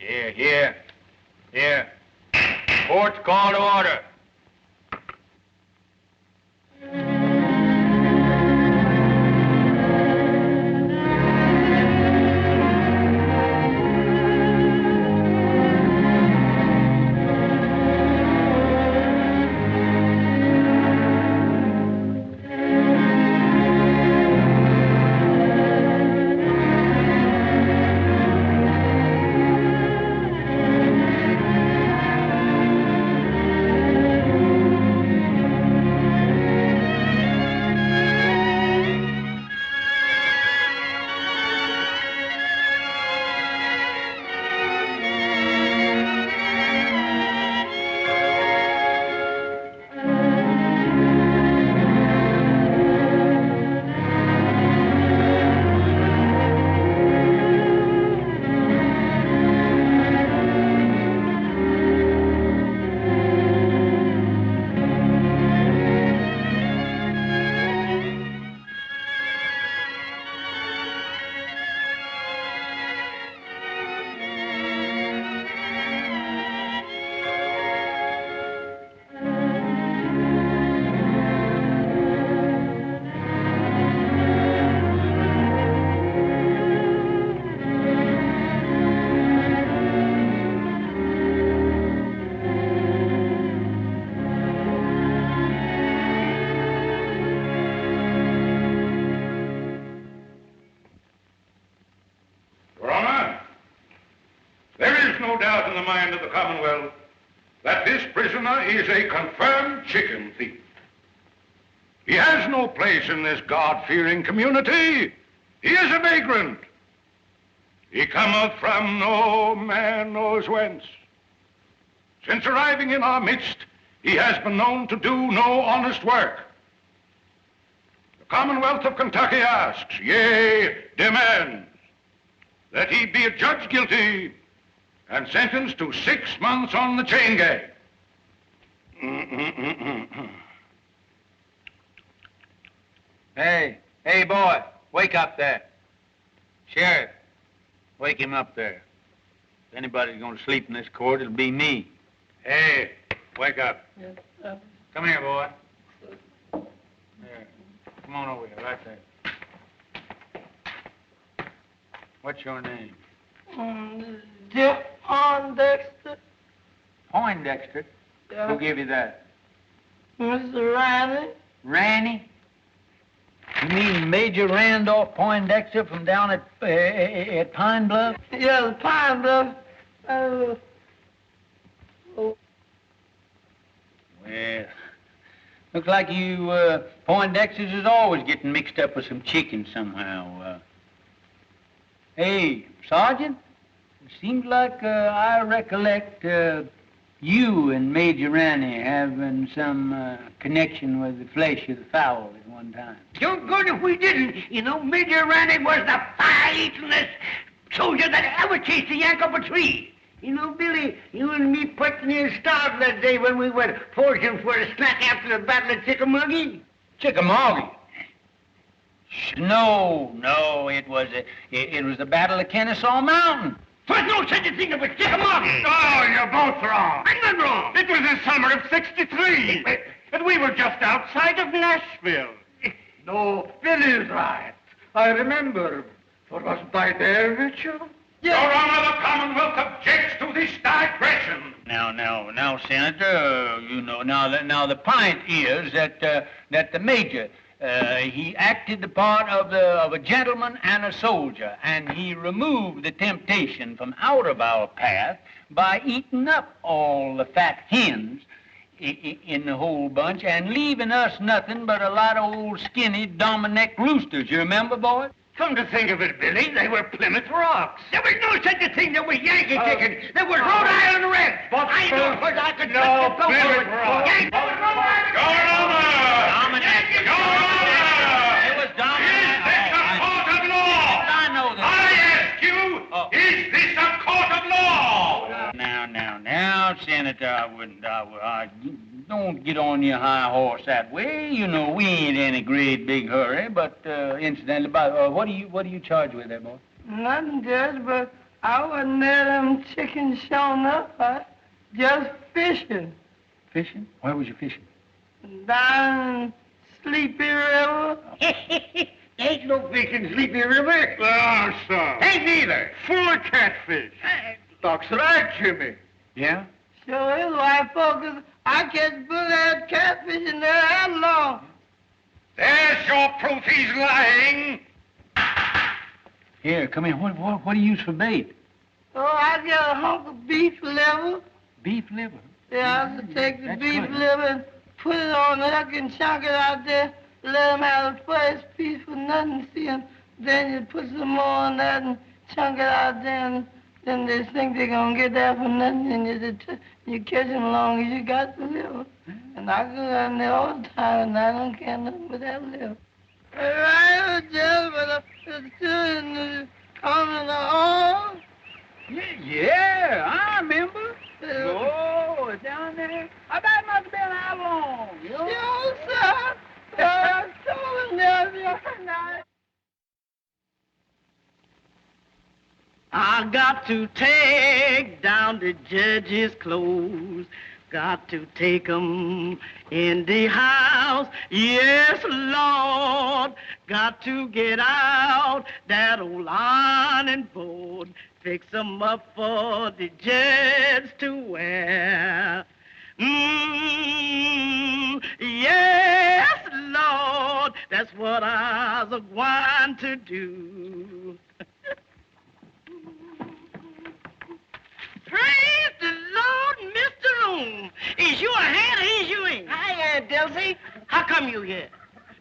Here. Court's call to order. Is a confirmed chicken thief. He has no place in this God-fearing community. He is a vagrant. He cometh from no man knows whence. Since arriving in our midst, he has been known to do no honest work. The Commonwealth of Kentucky asks, yea, demands, that he be adjudged guilty and sentenced to 6 months on the chain gang. Hey, boy, wake up there. Sheriff, wake him up there. If anybody's going to sleep in this court, it'll be me. Hey, wake up. Yes, Come here, boy. Here. Come on over here, right there. What's your name? Poindexter. Poindexter? Yeah. Who gave you that? Mr. Riley. Ranny? You mean Major Randolph Poindexter from down at Pine Bluff? Yes, Pine Bluff. Well, looks like you Poindexters is always getting mixed up with some chicken somehow. Hey, Sergeant, it seems like I recollect you and Major Ranny having some connection with the flesh of the fowl at one time. Doggone if we didn't. You know, Major Ranny was the fire-eatingest soldier that ever chased a yank up a tree. You know, Billy, you and me put near starved that day when we went foraging for a snack after the Battle of Chickamauga. Chickamauga? No, it was the Battle of Kennesaw Mountain. There's no such a thing as Chickamauga. Oh, you're both wrong. I'm not wrong. It was the summer of '63, and we were just outside of Nashville. No, Billy's right. I remember. For wasn't I there, Mitchell? Your Honor, the Commonwealth objects to this digression. Now, Senator, you know, now the point is that the Major, he acted the part of a gentleman and a soldier, and he removed the temptation from out of our path by eating up all the fat hens in the whole bunch and leaving us nothing but a lot of old skinny Dominic roosters. You remember, boy? Come to think of it, Billy, they were Plymouth Rocks. There was no such a thing. There were Yankee chickens. There was Rhode Island Reds. I know, because I could no Plymouth Rocks. Yankee was Rhode Island Your Honor! Dominic. Your Honor! It was Dominic. Is this a court of law? I know that. I ask you, is this a court of law? Now, Senator, I don't get on your high horse that way. You know, we ain't in a great big hurry, but incidentally, what do you charge with there, boy? Nothing, Judge, but I wasn't there, them chickens showing up. I just fishing. Fishing? Where was you fishing? Down in Sleepy River. Ain't no fish in Sleepy River. Ah, son. Ain't neither. Full of catfish. Doc's right, Jimmy. Yeah? Sure is, white folks. I catch bull-head catfish in there that long. There's your proof he's lying. Here, come here. What do you use for bait? Oh, I get a hunk of beef liver. Beef liver. Yeah, I just take the That's beef good. liver and put it on the hook and chunk it out there. Let them have the first piece for nothing, see, and then you put some more on that and chunk it out there, and then they think they're going to get that for nothing, and you catch them long as you got the liver. And I go down there all the time, and I don't care nothing but that liver. Right, just but it's still coming on. Yeah, I remember. Oh, down there. I bet it must have been how long? Sure, sir. I told him that the other night. I got to take down the judge's clothes. Got to take 'em in the house. Yes, Lord. Got to get out that old ironing board. Fix 'em up for the judge to wear. Yes, Lord, that's what I was going to do. Praise the Lord, Mr. Room. Is you ahead or is you ain't? Hi, Aunt Dilsey. How come you here?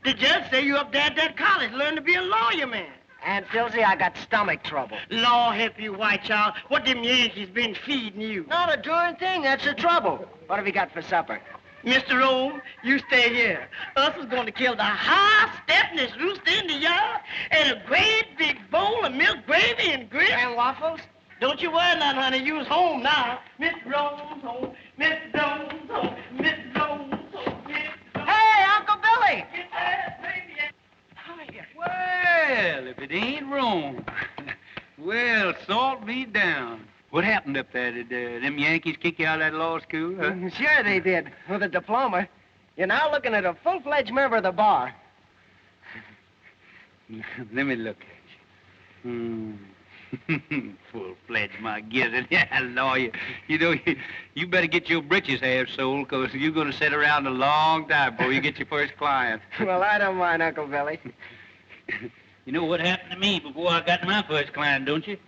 The judge say you up there at that college, learn to be a lawyer, man. Aunt Dilsey, I got stomach trouble. Law help you, white child. What them Yankees been feeding you? Not a darn thing. That's the trouble. What have you got for supper? Mr. Rome, you stay here. Us is going to kill the high-stepness rooster in the yard and a great big bowl of milk gravy and grits. And waffles? Don't you worry none, honey. You's home now. Miss Rome's home. Miss Rome's home. Miss Rome's home. Miss Rome's Hey, Uncle Billy! Well, if it ain't wrong. Well, salt me down. What happened up there? Did them Yankees kick you out of that law school? Huh? Sure they did, with a diploma. You're now looking at a full-fledged member of the bar. Let me look at you. Full-fledged, my gizzard. Yeah, lawyer. You know, you better get your britches half sold, because you're going to sit around a long time before you get your first client. Well, I don't mind, Uncle Billy. You know what happened to me before I got my first client, don't you?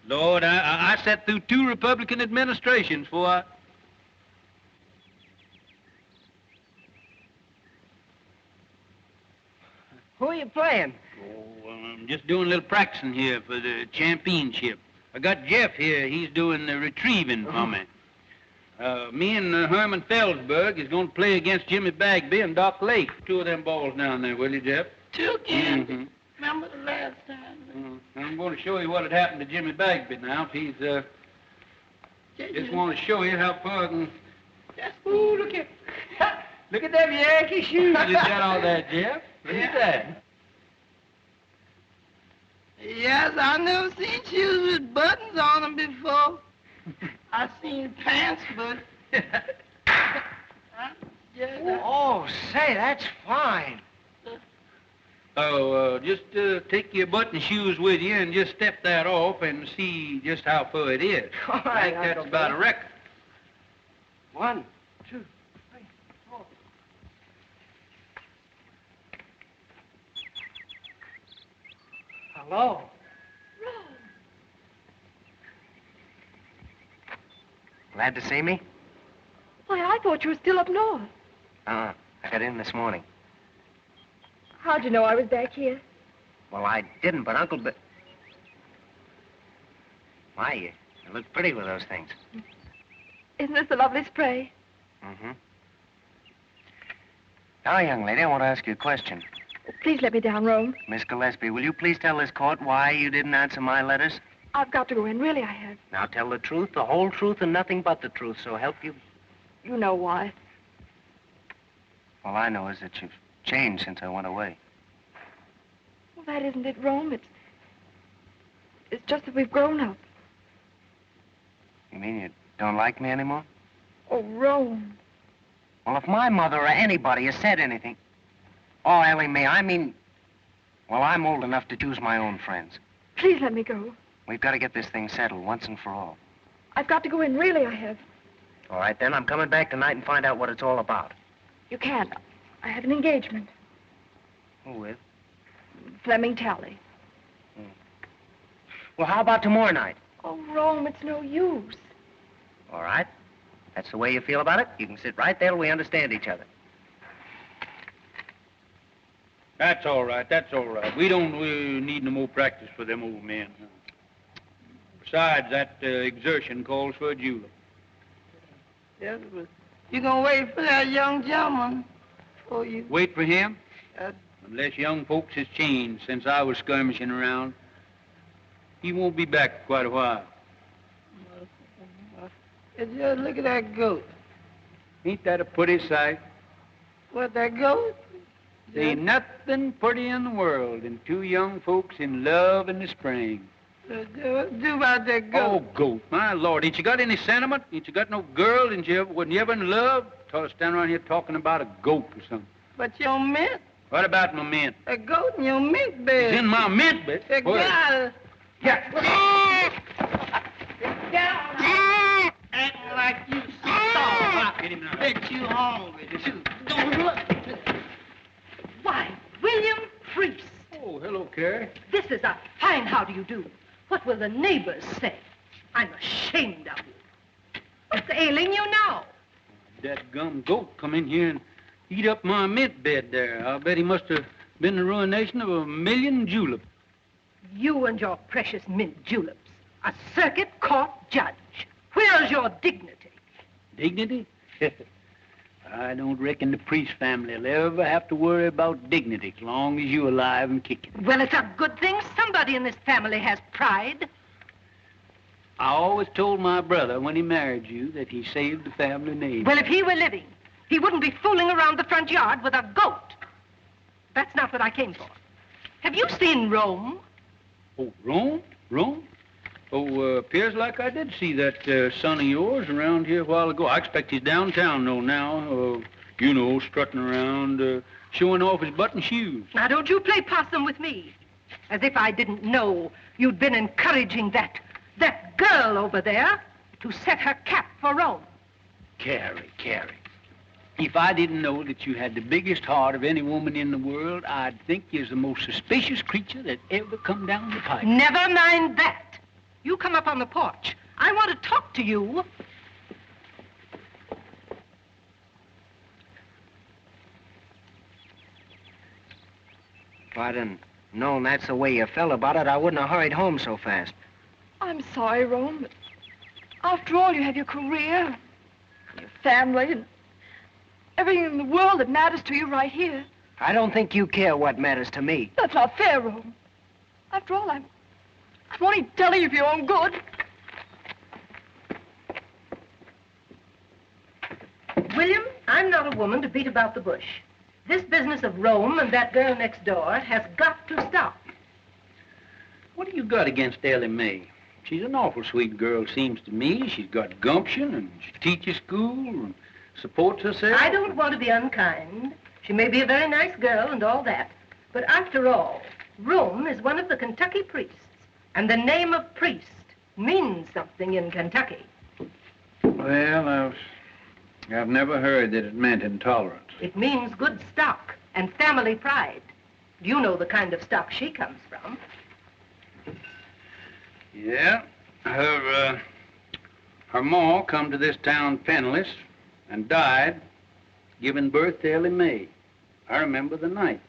Lord, I sat through 2 Republican administrations before I... Who are you playing? Oh, I'm just doing a little practicing here for the championship. I got Jeff here. He's doing the retrieving for me. Me and Herman Felsberg is going to play against Jimmy Bagby and Doc Lake. 2 of them balls down there, will you, Jeff? 2 again. Mm-hmm. Remember the last time? I'm going to show you what had happened to Jimmy Bagby now. If he's, just want to show you how far I can... Ooh, look at... Look at them Yankee shoes you got on there, Jeff. Look at that. Yes, I never seen shoes with buttons on them before. I seen pants, but... Oh, say, that's fine. Oh, just take your button shoes with you and just step that off and see just how far it is. All I right, think that's Uncle about a Billy. record. 1, 2, 3, 4. Hello. Glad to see me? Why, I thought you were still up north. I got in this morning. How'd you know I was back here? Well, I didn't, but Uncle Why, you look pretty with those things. Isn't this a lovely spray? Mm-hmm. Now, young lady, I want to ask you a question. Please let me down, Rome. Miss Gillespie, will you please tell this court why you didn't answer my letters? I've got to go in. Really, I have. Now, tell the truth, the whole truth, and nothing but the truth, so help you. You know why. All I know is that you've changed since I went away. Well, that isn't it, Rome. It's just that we've grown up. You mean you don't like me anymore? Oh, Rome. Well, if my mother or anybody has said anything... Oh, Ellie Mae, I mean... Well, I'm old enough to choose my own friends. Please let me go. We've got to get this thing settled once and for all. I've got to go in, really, I have. All right, then, I'm coming back tonight and find out what it's all about. You can't. I have an engagement. Who with? Fleming Talley. Well, how about tomorrow night? Oh, Rome, it's no use. All right. That's the way you feel about it. You can sit right there till we understand each other. That's all right, that's all right. We don't need no more practice for them old men. Besides, that exertion calls for a julep. Yes, but you gonna wait for that young gentleman for you. Wait for him? Unless young folks has changed since I was skirmishing around. He won't be back for quite a while. Just look at that goat. Ain't that a pretty sight? What, that goat? There ain't nothing pretty in the world than two young folks in love in the spring. What do about that goat? Oh, goat, my Lord. Ain't you got any sentiment? Ain't you got no girl? Wasn't you ever in love? Stand around here talking about a goat or something. But your mint. What about my mint? A goat in your mint bed. It's in my mint bed. That guy. Yeah. Acting like you starved. Get him now. Bet you hungry, too. Don't look. Why, William Priest. Oh, hello, Carrie. This is a fine how do you do. What will the neighbors say? I'm ashamed of you. What's ailing you now? That gum goat come in here and eat up my mint bed there. I'll bet he must have been the ruination of 1,000,000 juleps. You and your precious mint juleps. A circuit court judge. Where's your dignity? Dignity? I don't reckon the Priest family will ever have to worry about dignity as long as you're alive and kicking. Well, it's a good thing somebody in this family has pride. I always told my brother when he married you that he saved the family name. Well, if he were living, he wouldn't be fooling around the front yard with a goat. That's not what I came for. Have you seen Rome? Oh, Rome? Rome? Oh, appears like I did see that son of yours around here a while ago. I expect he's downtown, though, now. Strutting around, showing off his button shoes. Now, don't you play possum with me. As if I didn't know you'd been encouraging that girl over there to set her cap for Rome. Carrie. If I didn't know that you had the biggest heart of any woman in the world, I'd think you're the most suspicious creature that ever come down the pipe. Never mind that. You come up on the porch. I want to talk to you. If I'd have known that's the way you felt about it, I wouldn't have hurried home so fast. I'm sorry, Rome, but after all, you have your career, your family, and everything in the world that matters to you right here. I don't think you care what matters to me. That's not fair, Rome. After all, I'm only telling you for your own good. William, I'm not a woman to beat about the bush. This business of Rome and that girl next door has got to stop. What do you got against Ellie Mae? She's an awful sweet girl, seems to me. She's got gumption, and she teaches school, and supports herself. I don't want to be unkind. She may be a very nice girl and all that. But after all, Rome is one of the Kentucky priests. And the name of priest means something in Kentucky. Well, I've never heard that it meant intolerance. It means good stock and family pride. You know the kind of stock she comes from. Yeah. Her ma come to this town penniless and died giving birth to Ellie Mae. I remember the night.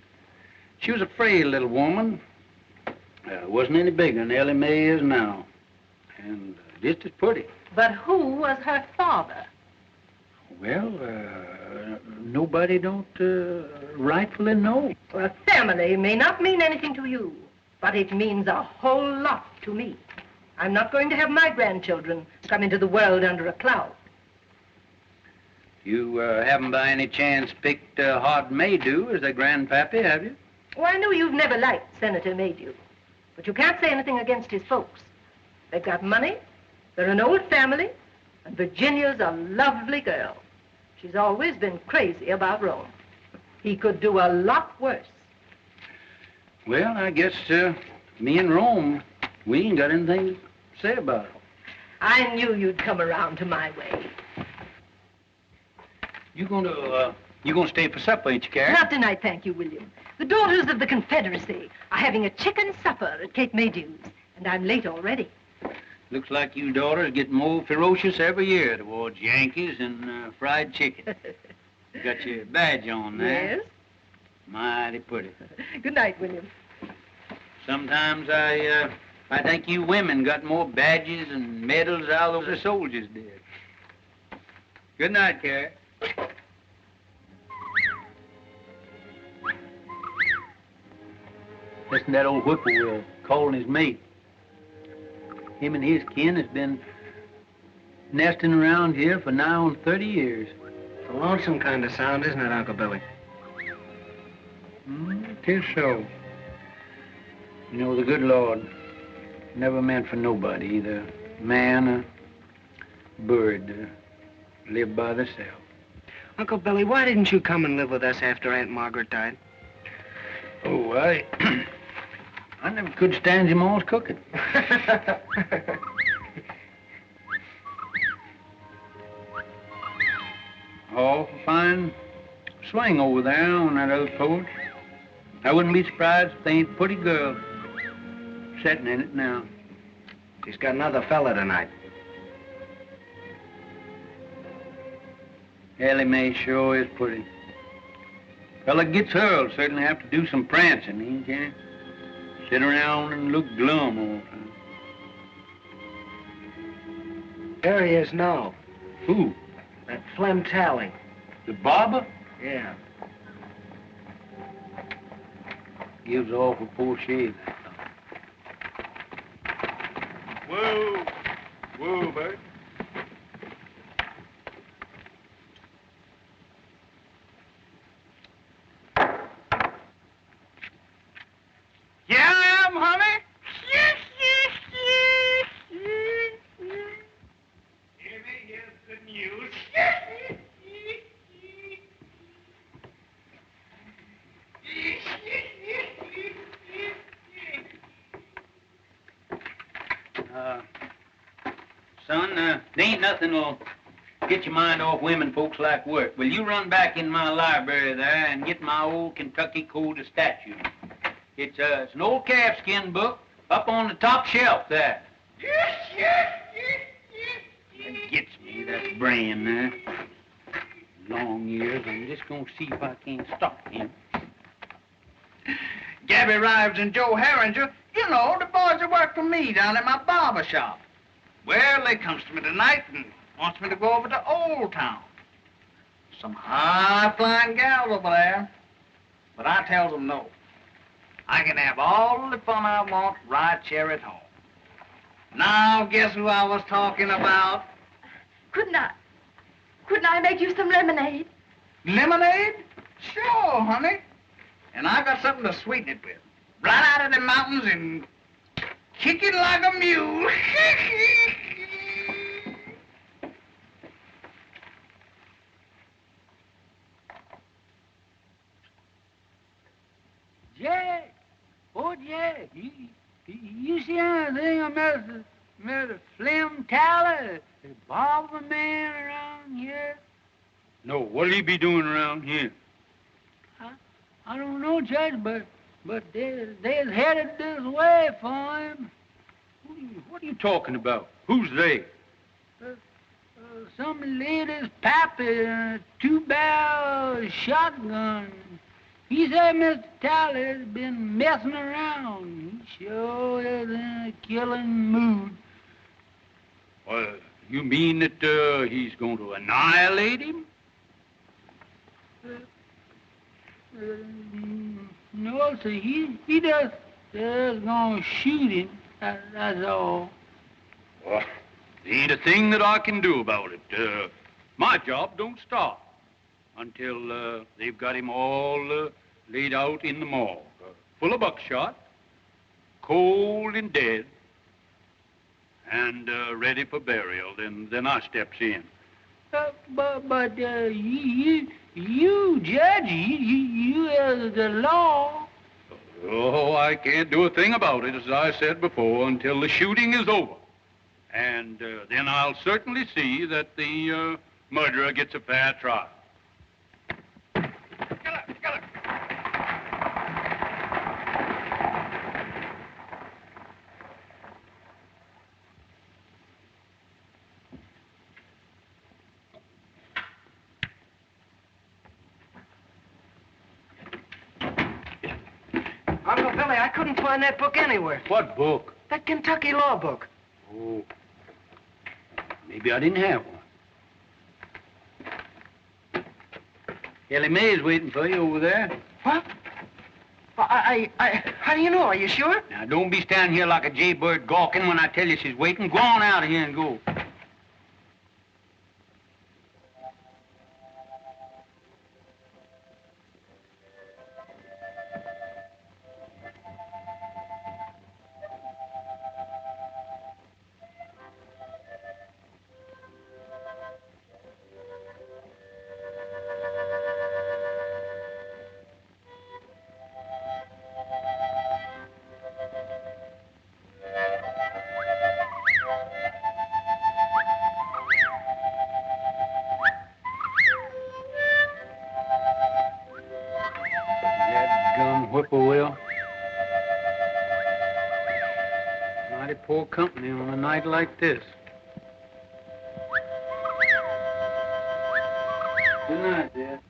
She was a frail little woman. Wasn't any bigger than Ellie Mae is now. And just as pretty. But who was her father? Well, nobody don't rightfully know. Well, family may not mean anything to you, but it means a whole lot to me. I'm not going to have my grandchildren come into the world under a cloud. You haven't by any chance picked Hod Maydew as their grandpappy, have you? Oh, I know you've never liked Senator Maydew, but you can't say anything against his folks. They've got money, They're an old family, and Virginia's a lovely girl. She's always been crazy about Rome. He could do a lot worse. Well, I guess me and Rome, we ain't got anything to say about it. I knew you'd come around to my way. You gonna stay for supper, ain't you, Carrie? Not tonight, thank you, William. The daughters of the Confederacy are having a chicken supper at Kate Maydew's, and I'm late already. Looks like you daughters get more ferocious every year towards Yankees and fried chicken. You got your badge on there. Yes. Mighty pretty. Good night, William. Sometimes I think you women got more badges and medals out of the soldiers did. Good night, Carrie. Listen to that old whippoorwill calling his mate. Him and his kin has been nesting around here for nigh on 30 years. It's a lonesome kind of sound, isn't it, Uncle Billy? It is so. You know, the good Lord never meant for nobody, either man or bird, to live by themselves. Uncle Billy, why didn't you come and live with us after Aunt Margaret died? Oh, I never could stand your ma's cooking. Oh, fine swing over there on that other porch. I wouldn't be surprised if they ain't a pretty girl sitting in it now. She's got another fella tonight. Ellie Mae sure is pretty. Fella gets her will certainly have to do some prancing, he can't sit around and look glum all the time. There he is now. Who? That Flem Tally. The barber? Yeah. Gives off a poor shave. Whoa. Whoa, Bert. Yeah, I am, honey. Hear me? Here's good news. Son, there ain't nothing will get your mind off women folks like work. Will you run back in my library there and get my old Kentucky Code of Statutes? It's an old calfskin book up on the top shelf there. It gets me, that brain there. Long years, I'm just gonna see if I can't stop him. Gabby Rives and Joe Herringer, you know, the boys that work for me down at my barber shop. Well, they comes to me tonight and wants me to go over to Old Town. Some high-flying gals over there. But I tells them no. I can have all the fun I want right here at home. Now, guess who I was talking about? Couldn't I make you some lemonade? Lemonade? Sure, honey. And I got something to sweeten it with. Right out of the mountains and kicking like a mule. Jack! Oh, Jack! You see anything I met a Flem Tally, a barber man around here? No, what'll he be doing around here? I don't know, Judge, but they're headed this way for him. What are you talking about? Who's they? Some lady's pappy, a two-barrel shotgun. He said Mr. Tally's been messing around. He sure is in a killing mood. You mean that he's going to annihilate him? No, sir. He just gonna shoot him. That's all. Well, there ain't a thing that I can do about it. My job don't stop until they've got him all laid out in the morgue, full of buckshot, cold and dead. and ready for burial. Then I steps in. But you, Judge, you the law. Oh, I can't do a thing about it, as I said before, until the shooting is over. And then I'll certainly see that the murderer gets a fair trial. Uncle Billy, I couldn't find that book anywhere. What book? That Kentucky law book. Oh, maybe I didn't have one. Ellie Mae's waiting for you over there. What? How do you know? Are you sure? Now, don't be standing here like a jaybird gawking when I tell you she's waiting. Go on out of here and go. Whippoorwill. Mighty poor company on a night like this. Good night, dear.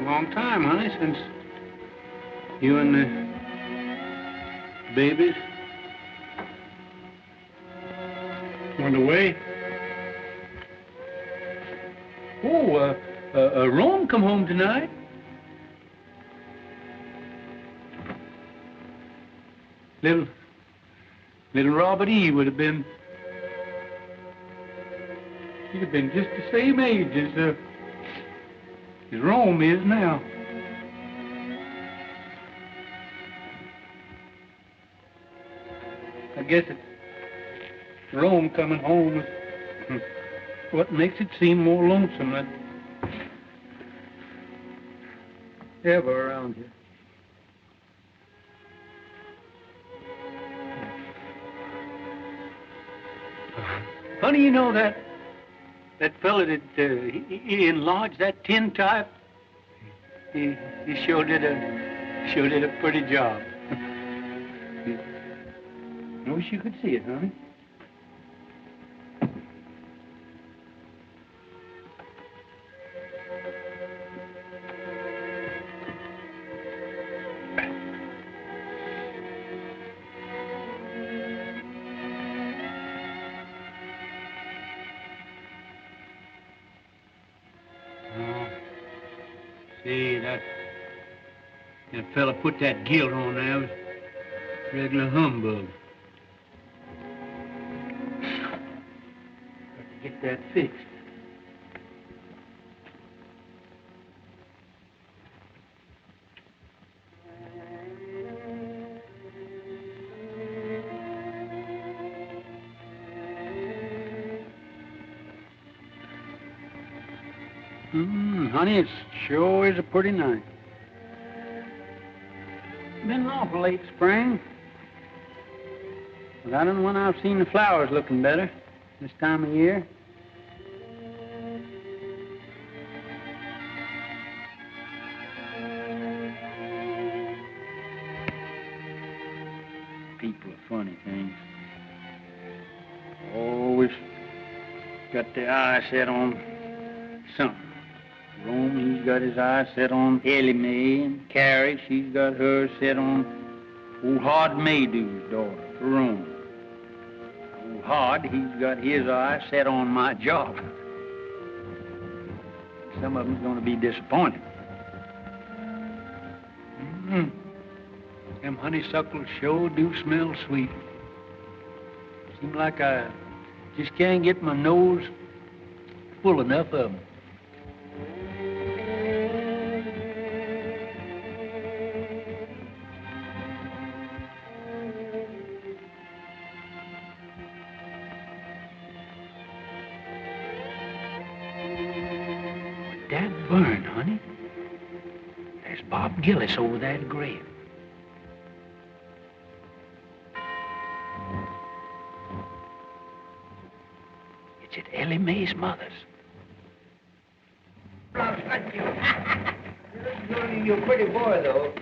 Long time, honey, since you and the babies went away. Oh, Rome come home tonight. Little Robert E. would have been, he'd have been just the same age as Rome is now. I guess it's Rome coming home is what makes it seem more lonesome than ever around here. Honey, you know that fella that he enlarged that tin type, he sure did a pretty job. I wish you could see it, honey. See, that fella put that gilt on there. It was regular humbug. Get that fixed. Honey, it sure is a pretty night. Been an awful late spring. But I don't know when I've seen the flowers looking better this time of year. People are funny things. Always got their eye set on something. Rome, he's got his eye set on Ellie Mae, and Carrie, she's got hers set on old Hard Maydew's daughter, Rome. Old Hard, he's got his eye set on my job. Some of them's gonna be disappointed. Them honeysuckles sure do smell sweet. Seems like I just can't get my nose full enough of them. That burn, honey. There's Bob Gillis over that grave. It's at Ellie Mae's mother's. You're a pretty boy, though.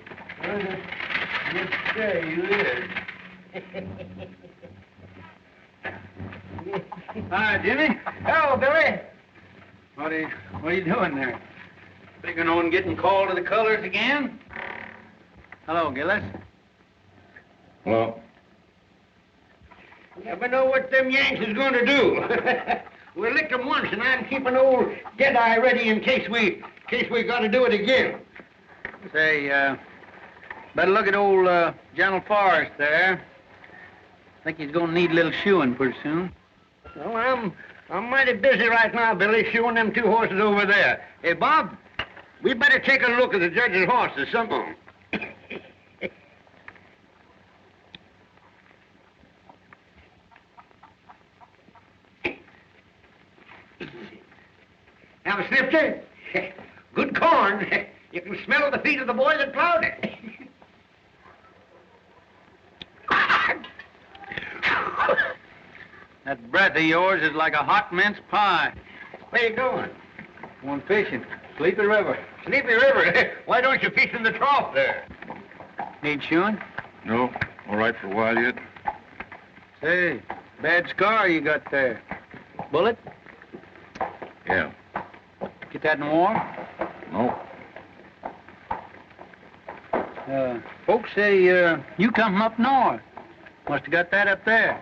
Yes, sir, you is. Hi, Jimmy. Hello, Billy. What are you doing there? Figuring on getting called to the colors again? Hello, Gillis. Well, Never know what them Yanks is going to do. We licked them once, and I'm keeping old Deadeye ready in case we got to do it again. Say, better look at old General Forrest there. Think he's gonna need a little shoeing pretty soon. Well, I'm mighty busy right now, Billy, shoeing them two horses over there. Hey, Bob, we better take a look at the judge's horses, some of them. Now, Snifter, good corn. You can smell the feet of the boy that plowed it. That breath of yours is like a hot mince pie. Where you going? Going fishing. Sleepy River. Sleepy River? Why don't you fish in the trough there? Need shoeing? no, all right for a while yet. Say, bad scar you got there. Bullet? Yeah. Get that in the war? No. Folks say you come from up north. Must have got that up there.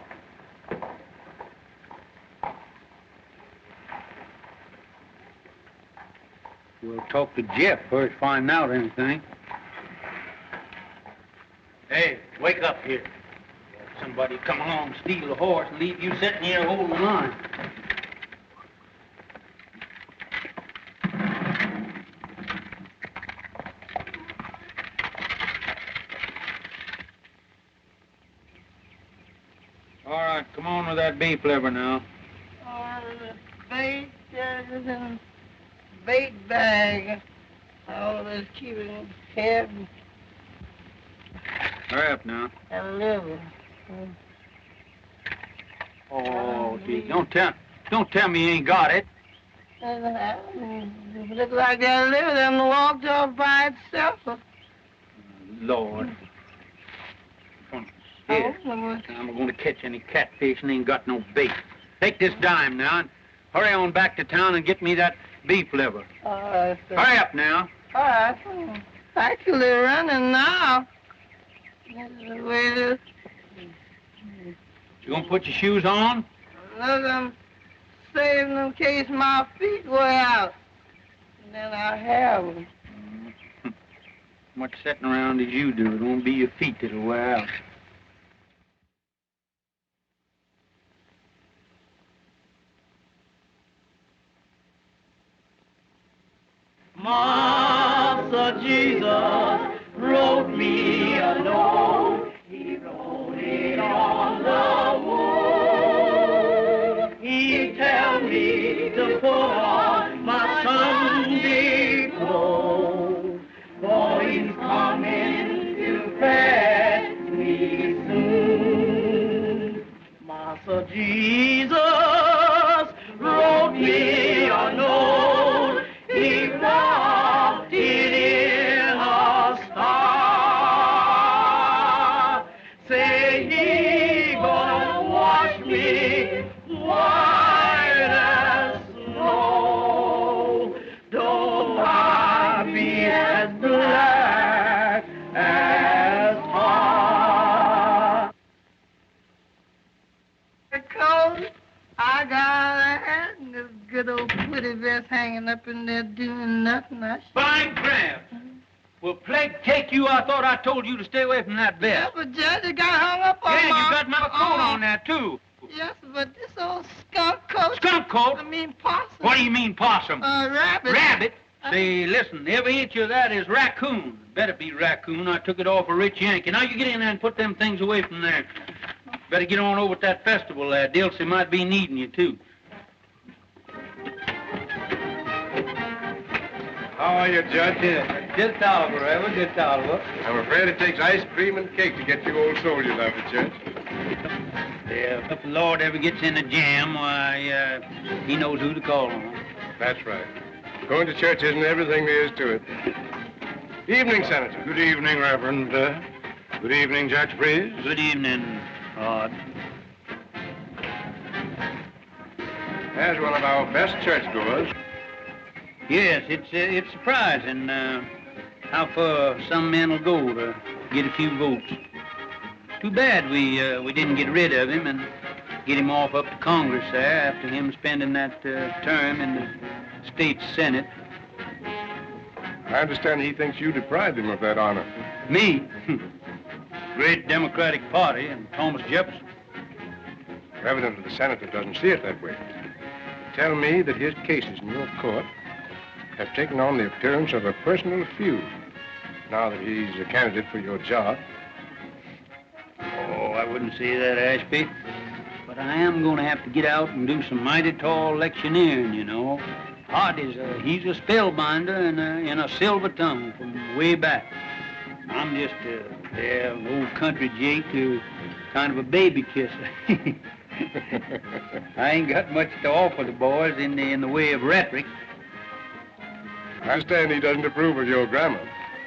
We'll talk to Jeff first, find out anything. Hey, wake up here. Somebody come along, steal a horse, and leave you sitting here holding the line. All right, come on with that beef liver now. The bait is in bait bag. Always keep it in head Hurry up now. and liver. Oh, gee, don't tell me you ain't got it. It look like that liver them walked off by itself. Lord. Here, Oh, I'm going to catch any catfish and ain't got no bait. Take this dime now and hurry on back to town and get me that beef liver. all right, sir. Hurry up now. All right. Actually running now. This is the way it is. You going to put your shoes on? Look, I'm saving in case my feet wear out. And then I have them. Much sitting around as you do. It won't be your feet that'll wear out. Master Jesus wrote me a note. He wrote it on the wood. He tell me to put on my Sunday clothes, for he's coming to fetch me soon. Master Jesus wrote me a note. He wrapped it in a star. Say he gonna wash me white as snow. Though I be as black as tar. Because I got a hat and this good old pretty vest hanging up in there doing nothing. Fine crabs. Well, plague take you, I thought I told you to stay away from that Yeah, vest. but Judge, it got hung up on Yeah, my... you got my coat on there, too. Yes, but this old skunk coat... Skunk coat? I mean possum. What do you mean, possum? Rabbit. Rabbit? Say, listen, every inch of that is raccoon. Better be raccoon. I took it off a rich Yankee. Now you get in there and put them things away from there. Better get on over at that festival there. Dilsey might be needing you, too. How are you, Judge? Just Oliver, Reverend, just Oliver. I'm afraid it takes ice cream and cake to get you old soldiers out of church. Yeah, if the Lord ever gets in a jam, why, he knows who to call on. That's right. Going to church isn't everything there is to it. Evening, Senator. Good evening, Reverend. Good evening, Judge Breeze. Good evening, Rod. There's one of our best churchgoers. Yes, it's surprising how far some men will go to get a few votes. Too bad we didn't get rid of him and get him off up to Congress there after him spending that term in the state Senate. I understand he thinks you deprived him of that honor. Me? Great Democratic Party and Thomas Jefferson. Evidently, the senator doesn't see it that way. Tell me that his cases in your court have taken on the appearance of a personal feud now that he's a candidate for your job. Oh, I wouldn't say that, Ashby. But I am going to have to get out and do some mighty tall electioneering, you know. He's a spellbinder in a silver tongue from way back. I'm just an old country Jake who kind of a baby kisser. I ain't got much to offer the boys in the way of rhetoric. I understand he doesn't approve of your grammar.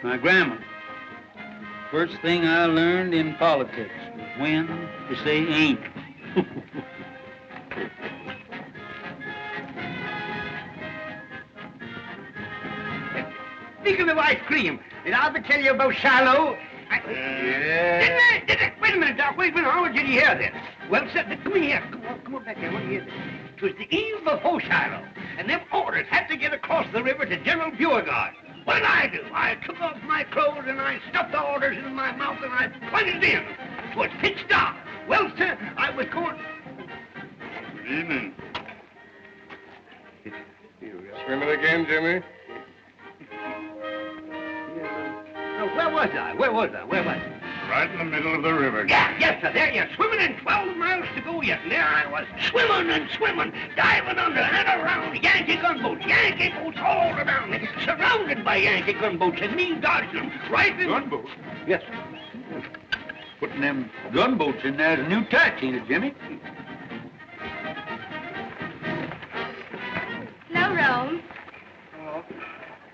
My grammar. First thing I learned in politics was when to say ain't. Speaking of ice cream, did I ever tell you about Shiloh? Yeah. Didn't I? Wait a minute, Doc. Wait a minute. How did you hear this? Well, sir, come here. Come on back here. What do you hear this? It was the eve before Shiloh, and them orders had to get across the river to General Beauregard. What did I do? I took off my clothes and I stuffed the orders in my mouth and I plunged in. It was pitch dark. Well, sir, I was going... Good evening. You swimming again, Jimmy? Now, where was I? Right in the middle of the river. Yeah, yes, sir. There you're swimming in 12 miles to go yet. And there I was, swimming and swimming, diving under and around Yankee gunboats all around me, surrounded by Yankee gunboats, and me dodging them right in... Gunboats? Yes, sir. Putting them gunboats in there is a new tax, ain't it, Jimmy? Hello, Rome.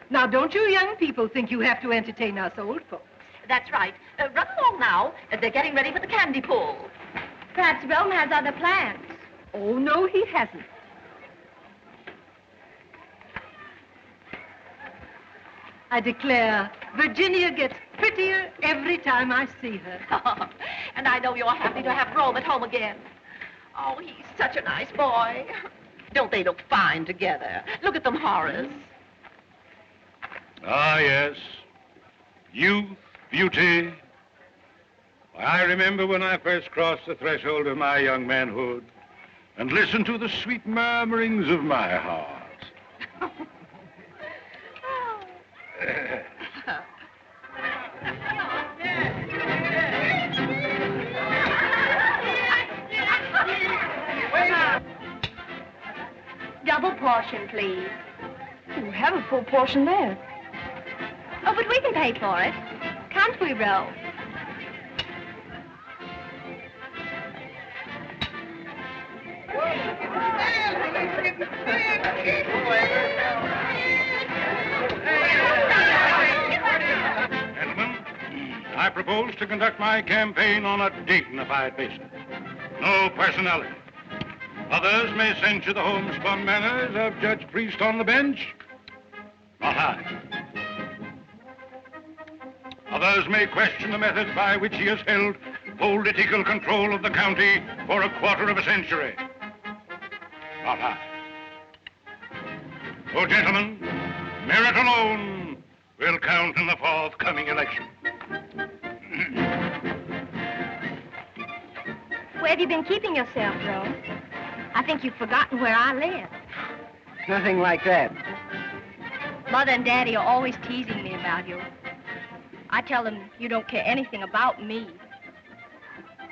Now, don't you young people think you have to entertain us old folks? That's right. Run along now. They're getting ready for the candy pull. Perhaps Rome has other plans. Oh, no, he hasn't. I declare, Virginia gets prettier every time I see her. And I know you're happy to have Rome at home again. Oh, he's such a nice boy. Don't they look fine together? Look at them, Horace. Ah, yes. Youth, beauty. I remember when I first crossed the threshold of my young manhood and listened to the sweet murmurings of my heart. double portion, please. You have a full portion there. Oh, but we can pay for it. Can't we, Ro? Gentlemen, I propose to conduct my campaign on a dignified basis. No personality. Others may censure the homespun manners of Judge Priest on the bench. Not I. Others may question the methods by which he has held political control of the county for a quarter of a century. Not I. Oh, gentlemen, merit alone will count in the forthcoming election. Where have you been keeping yourself, Ro? I think you've forgotten where I live. Nothing like that. Mother and Daddy are always teasing me about you. I tell them you don't care anything about me.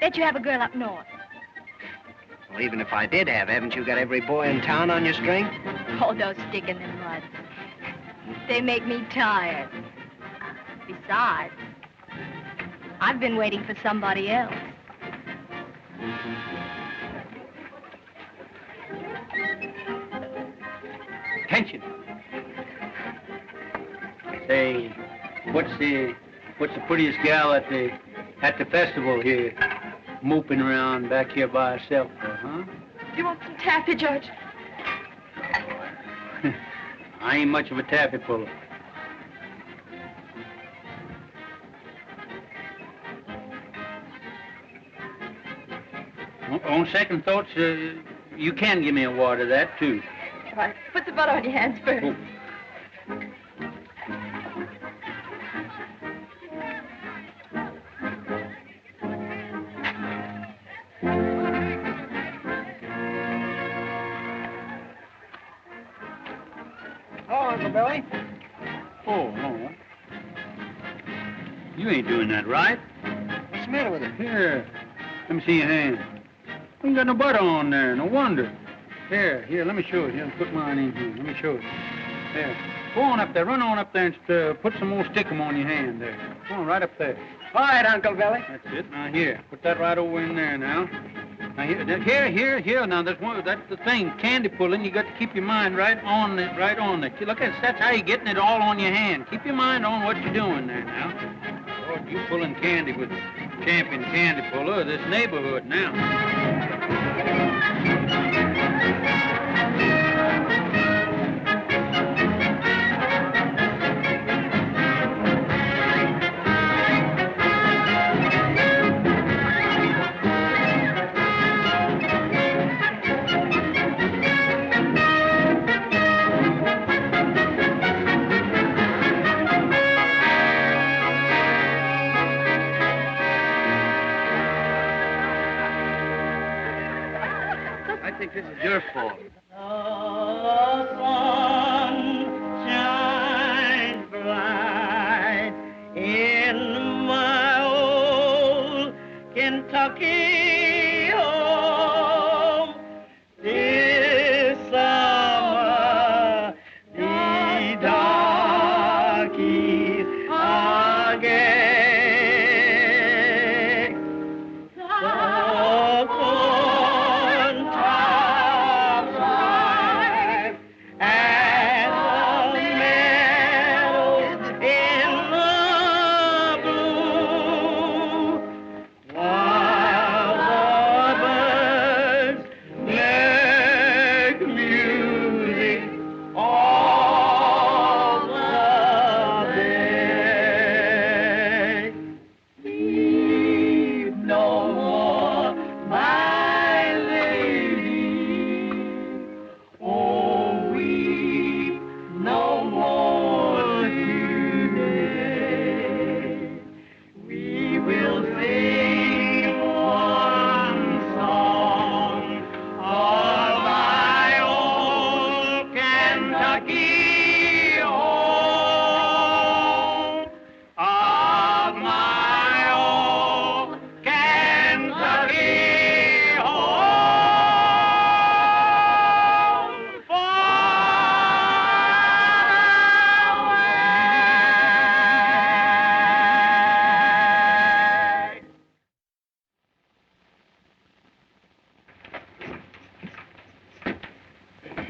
Bet you have a girl up north. Well, even if I did have, haven't you got every boy in town on your string? Oh, don't stick in the mud. They make me tired. Besides, I've been waiting for somebody else. Attention. Say, what's the prettiest gal at the festival here, moping around back here by herself, huh? You want some taffy, Judge? I ain't much of a taffy puller. On second thoughts, you can give me a wad of that, too. All right, put the butter on your hands first. Oh. Oh, Uncle Billy. Oh, no. You ain't doing that right. What's the matter with it? Here, let me see your hand. Ain't got no butter on there, no wonder. Here, let me show it. Here, put mine in here. Let me show it. There. Go on up there. Run on up there and put some more stickum on your hand there. Go on, right up there. All right, Uncle Billy. That's it. Now, here. Put that right over in there now. Now, here. Now, that's the thing. Candy pulling, you got to keep your mind right on it. Look, that's how you're getting it all on your hand. Keep your mind on what you're doing there now. Lord, you pulling candy with champion candy puller of this neighborhood now. I think this is your fault. The sun shines bright in my old Kentucky home. This summer the darkies are gay. The corn tops ripe and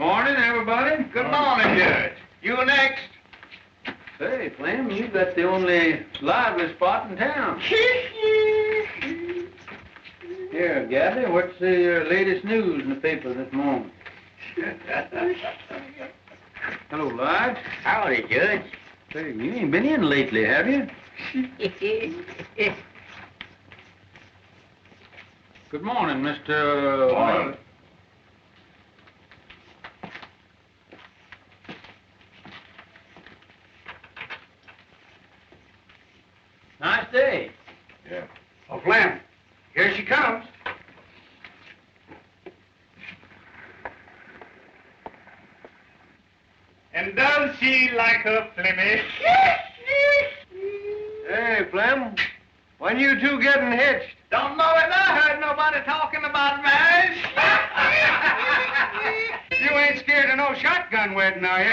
Morning, everybody. Good morning, Judge. You next. Hey, Flem, you got the only lively spot in town. Here, Gabby, what's the latest news in the paper this morning? Hello, Lige. Howdy, Judge. Hey, you ain't been in lately, have you? Good morning, Mr. Morning. Nice day. Yeah. Oh, Flem, here she comes. And does she like her Flemish? Hey, Flem, when you two getting hitched? Don't know it. I heard nobody talking about marriage. You ain't scared of no shotgun wedding, are you?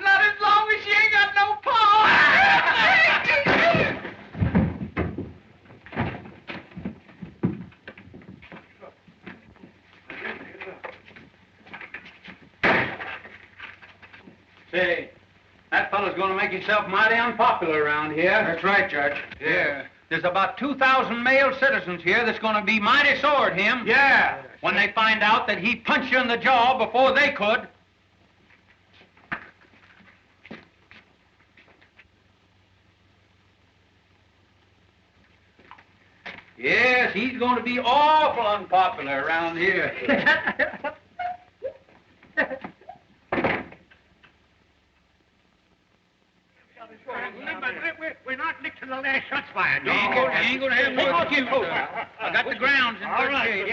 Not as long as she ain't got no paw. Say, that fellow's going to make himself mighty unpopular around here. That's right, Judge. Yeah. There's about 2,000 male citizens here that's going to be mighty sore at him. Yeah. When they find out that he punched you in the jaw before they could. Yes, he's going to be awful unpopular around here. We're not licked to the last shots fired. You ain't going to have no excuse. I got the grounds in good shape.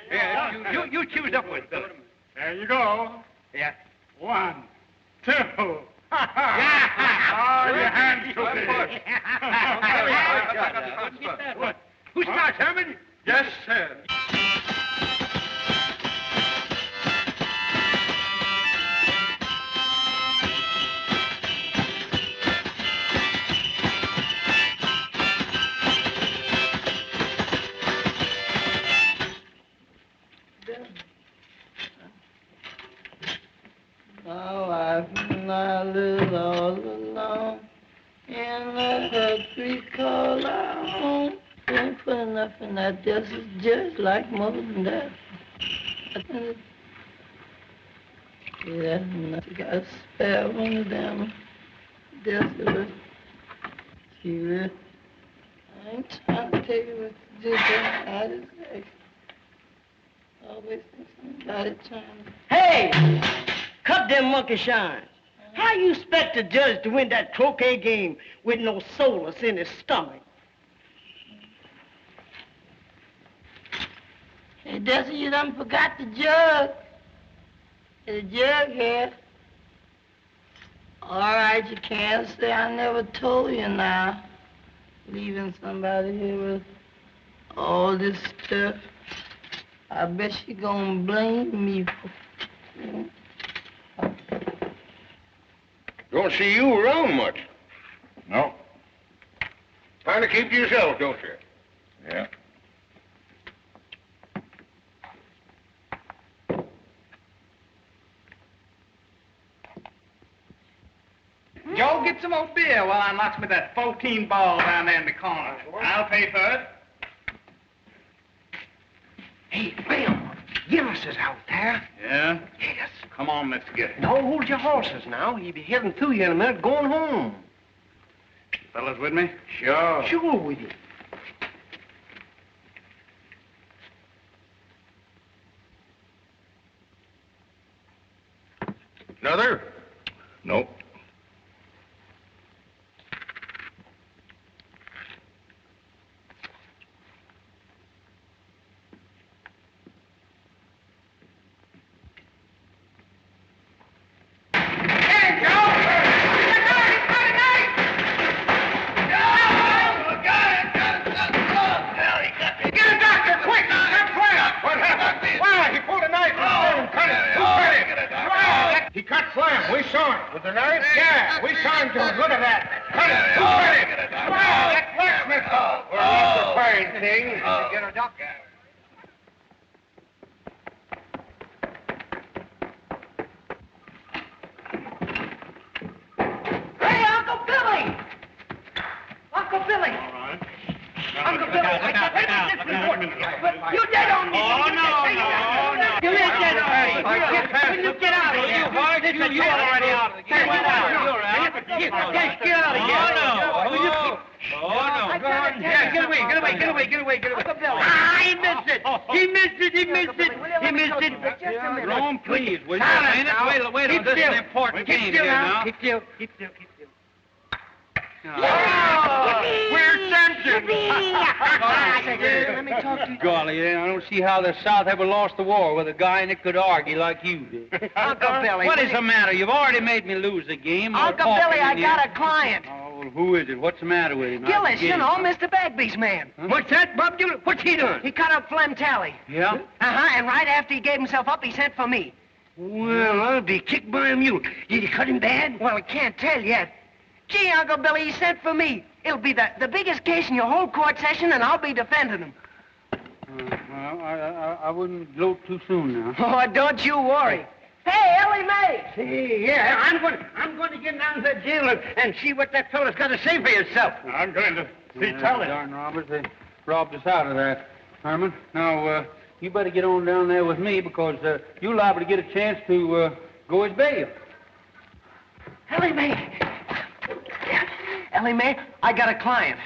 Yeah, you choose up with them. There you go. Yeah. 1, 2. Yeah. Oh, your hands took Who starts, Herman? Yes, sir. I live all alone in a country called our home. Ain't put enough in that justice judge like more than that. Yeah, enough. You got to spare one of them. Desperate. She will. I ain't trying to take it with the judge. I just like always think somebody trying to. Hey! Cut them monkey shines. How you expect a judge to win that croquet game with no solace in his stomach? Hey, Desi, you done forgot the jug. The jug here. All right, you can't say I never told you now. Leaving somebody here with all this stuff. I bet she gonna blame me for... Don't see you around much. No. Kind of keep to yourself, don't you? Yeah. Joe, get some more beer while I knocks me that 14 ball down there in the corner. I'll pay for it. Hey, Bill, Gillis is out there. Yeah? Yes. Come on, let's get it. No, hold your horses now. He'll be heading through you in a minute, going home. Fellas with me? Sure. Sure with you. Another? Nope. He cut Slam. We saw him. With the knife? Yeah, we saw him do it. Look at that. Cut it. Wow, that blacksmith fellow. We're off the fine thing. Get a doctor. When you get out of here. You're already out of the game. You're out. Get out of here. Oh, no. Go on. Yeah, get away. He missed it. Rome, please, will you? Wait, this is an important game here now. Keep still. We're champions! Let me talk to you. Golly, I don't see how the South ever lost the war with a guy that could argue like you did. Uncle Billy. What is the matter? You've already made me lose the game. Uncle Billy, I got a client. Oh, well, who is it? What's the matter with him? Gillis, you know, Mr. Bagby's man. Huh? What's that, Bob Gillis? What's he doing? He cut up Flem Tally. Yeah? And right after he gave himself up, he sent for me. Well, I'll be kicked by a mule. Did he cut him bad? Well, I can't tell yet. Gee, Uncle Billy, he sent for me. It'll be the biggest case in your whole court session, and I'll be defending him. Well, I wouldn't gloat too soon now. Oh, don't you worry. Hey, Ellie Mae! Hey, yeah, I'm going to get down to the jail and see what that fellow's got to say for yourself. I'm going to see Tally. Darn robbers, they robbed us out of that, Herman. Now, you better get on down there with me because you're liable to get a chance to go as bail. Ellie Mae! Ellie Mae, I got a client.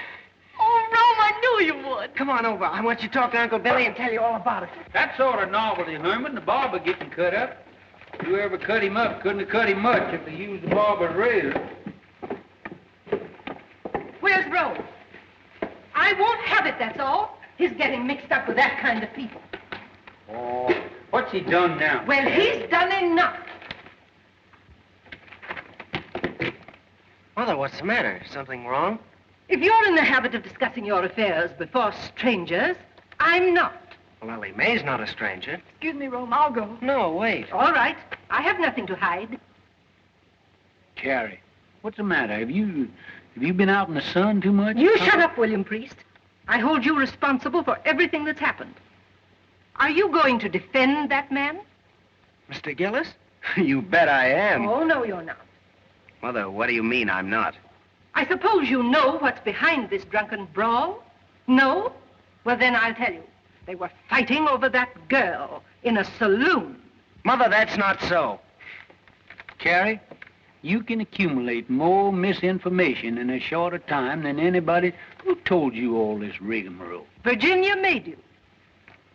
Oh, Rome, I knew you would. Come on over. I want you to talk to Uncle Billy and tell you all about it. That sort of novelty, Herman, the barber getting cut up. Whoever cut him up couldn't have cut him much if they used the barber's razor. Where's Rose? I won't have it, that's all. He's getting mixed up with that kind of people. Oh, what's he done now? Well, he's done enough. Mother, what's the matter? Something wrong? If you're in the habit of discussing your affairs before strangers, I'm not. Well, Ellie Mae's not a stranger. Excuse me, Rome, I'll go. No, wait. All right. I have nothing to hide. Carrie, what's the matter? Have you been out in the sun too much? You shut up, William Priest. I hold you responsible for everything that's happened. Are you going to defend that man? Mr. Gillis? You bet I am. Oh, no, you're not. Mother, what do you mean I'm not? I suppose you know what's behind this drunken brawl? No? Well, then I'll tell you. They were fighting over that girl in a saloon. Mother, that's not so. Carrie, you can accumulate more misinformation in a shorter time than anybody who told you all this rigmarole. Virginia made you.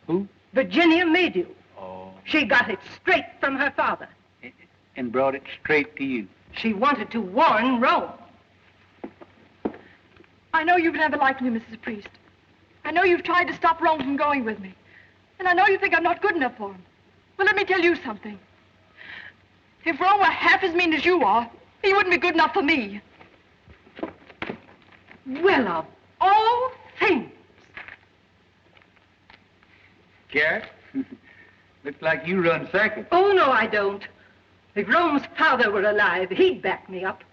Who? Virginia made you. Oh. She got it straight from her father. And brought it straight to you. She wanted to warn Rome. I know you've never liked me, Mrs. Priest. I know you've tried to stop Rome from going with me. And I know you think I'm not good enough for him. Well, let me tell you something. If Rome were half as mean as you are, he wouldn't be good enough for me. Well, of all things. Carrie, looks like you run second. Oh, no, I don't. If Rome's father were alive, he'd back me up.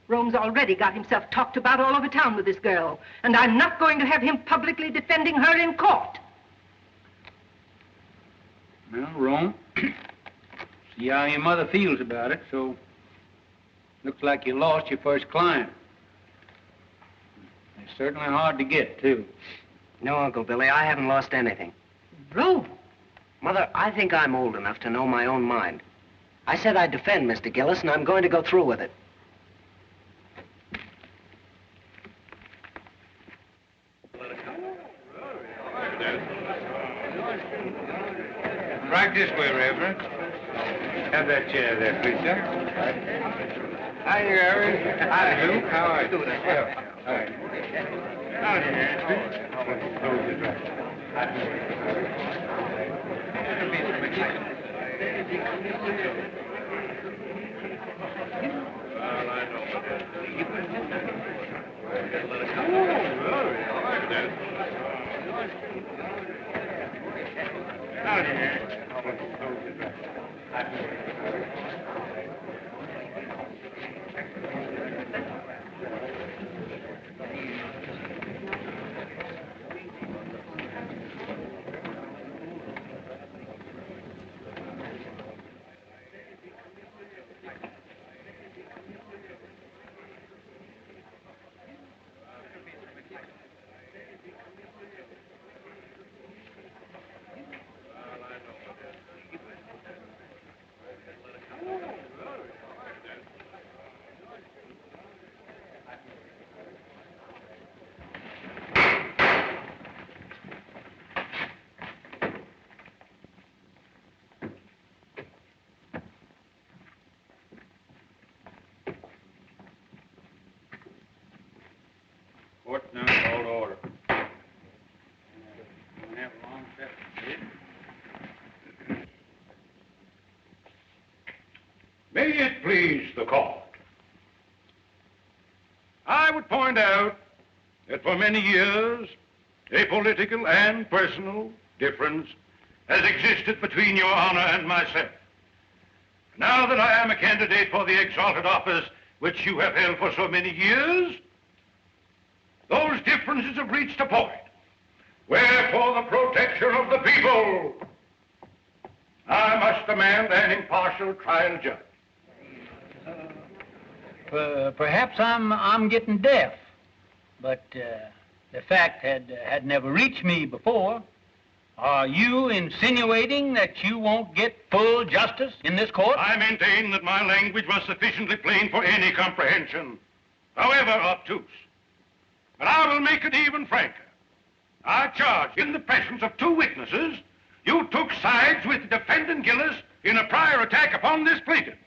Rome's already got himself talked about all over town with this girl, and I'm not going to have him publicly defending her in court. Well, Rome, see how your mother feels about it, so looks like you lost your first client. They're certainly hard to get, too. No, Uncle Billy, I haven't lost anything. Rome? Mother, I think I'm old enough to know my own mind. I said I'd defend Mr. Gillis, and I'm going to go through with it. Right this way, Reverend. Have that chair there, please, sir. Hi, Reverend. Hi, Luke. How are you? Well, all right. Court's now called to order. We'll have a long session. May it please the court. I would point out that for many years, a political and personal difference has existed between your honor and myself. Now that I am a candidate for the exalted office which you have held for so many years, those differences have reached a point where, for the protection of the people, I must demand an impartial trial judge. Perhaps I'm getting deaf, but the fact had never reached me before. Are you insinuating that you won't get full justice in this court? I maintain that my language was sufficiently plain for any comprehension, however obtuse. But I will make it even franker. I charge, in the presence of two witnesses, you took sides with defendant Gillis in a prior attack upon this plaintiff.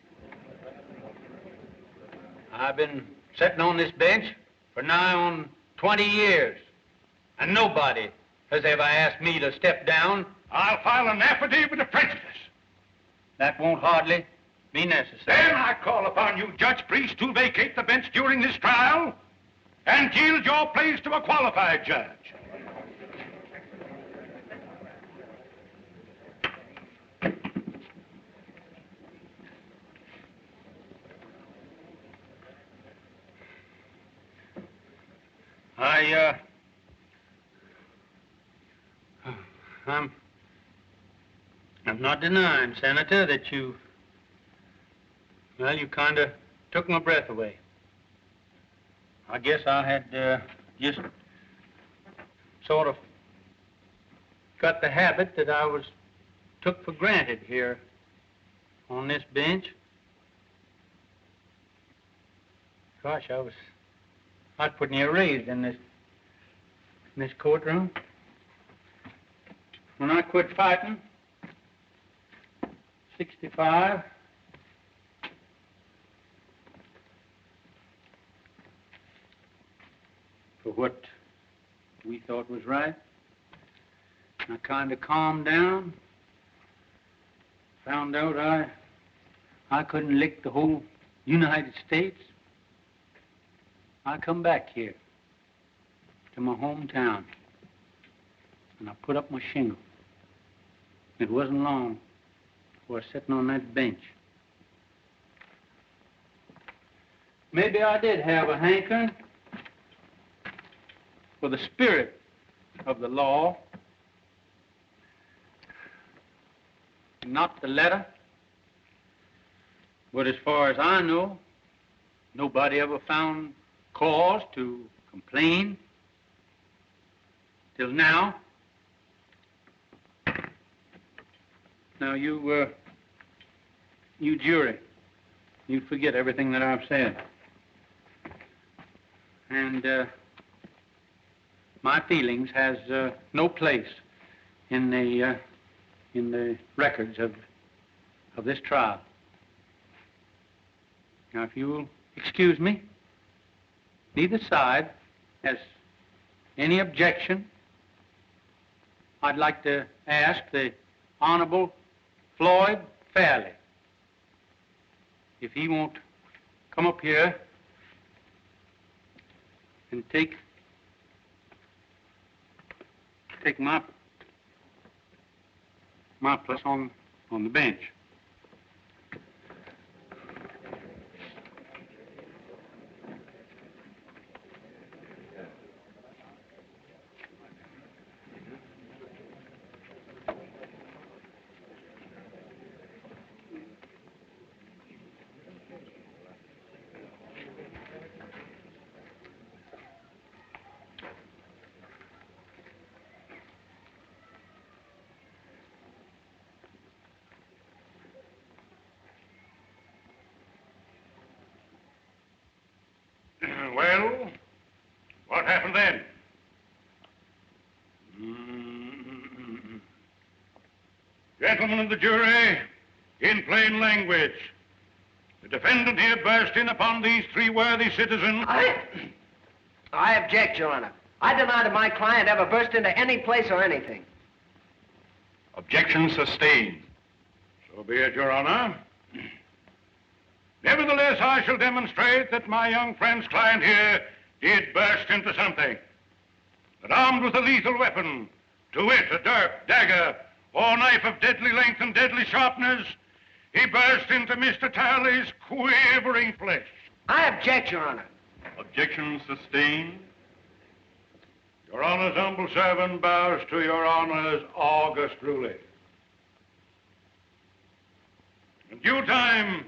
I've been sitting on this bench for nigh on 20 years, and nobody has ever asked me to step down. I'll file an affidavit of prejudice. That won't hardly be necessary. Then I call upon you, Judge Priest, to vacate the bench during this trial and yield your place to a qualified judge. I'm not denying, Senator, that you kind of took my breath away. I guess I had just sort of got the habit that I was took for granted here on this bench. Gosh, I was put near raised in this courtroom. When I quit fighting, 65, for what we thought was right, I kind of calmed down, found out I couldn't lick the whole United States. I come back here to my hometown, and I put up my shingle. It wasn't long before I was sitting on that bench. Maybe I did have a hankering for the spirit of the law, not the letter. But as far as I know, nobody ever found cause to complain till now. Now, you jury, you forget everything that I've said. And my feelings has no place in the records of this trial. Now, if you'll excuse me, neither side has any objection. I'd like to ask the Honorable Floyd Fairley if he won't come up here and take my place on the bench. Well, what happened then? Gentlemen of the jury, in plain language, the defendant here burst in upon these three worthy citizens I object, Your Honor. I deny that my client ever burst into any place or anything. Objection sustained. So be it, Your Honor. Nevertheless, I shall demonstrate that my young friend's client here did burst into something. That armed with a lethal weapon, to wit, a dirk, dagger, or knife of deadly length and deadly sharpness, he burst into Mr. Talley's quivering flesh. I object, Your Honor. Objection sustained. Your Honor's humble servant bows to Your Honor's august ruling. In due time,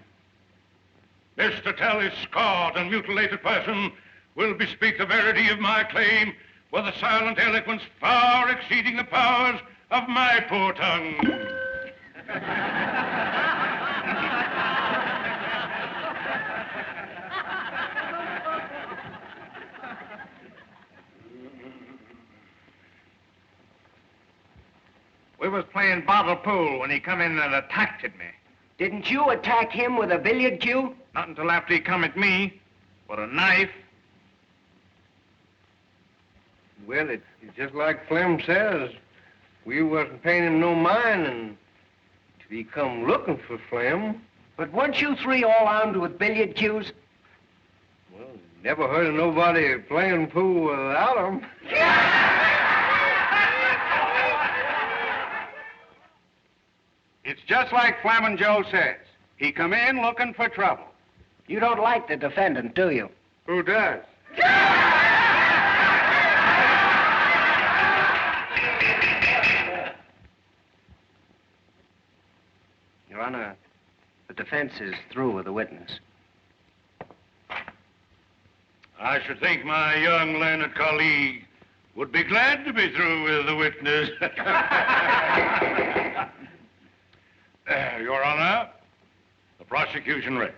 Mr. Talley's scarred and mutilated person will bespeak the verity of my claim with a silent eloquence far exceeding the powers of my poor tongue. We was playing bottle pool when he come in and attacked at me. Didn't you attack him with a billiard cue? Not until after he come at me with a knife. Well, it's just like Flem says. We wasn't paying him no mind until he come looking for Flem. But weren't you three all armed with billiard cues? Well, never heard of nobody playing pool without them. It's just like Flamin' Joe says. He come in looking for trouble. You don't like the defendant, do you? Who does? Your Honor, the defense is through with the witness. I should think my young learned colleague would be glad to be through with the witness. Your Honor, the prosecution rests.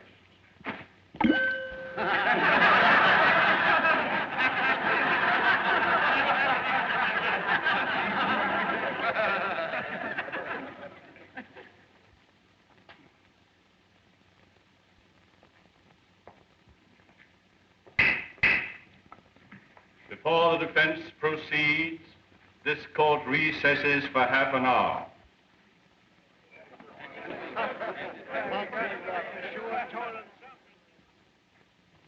Before the defense proceeds, this court recesses for half an hour.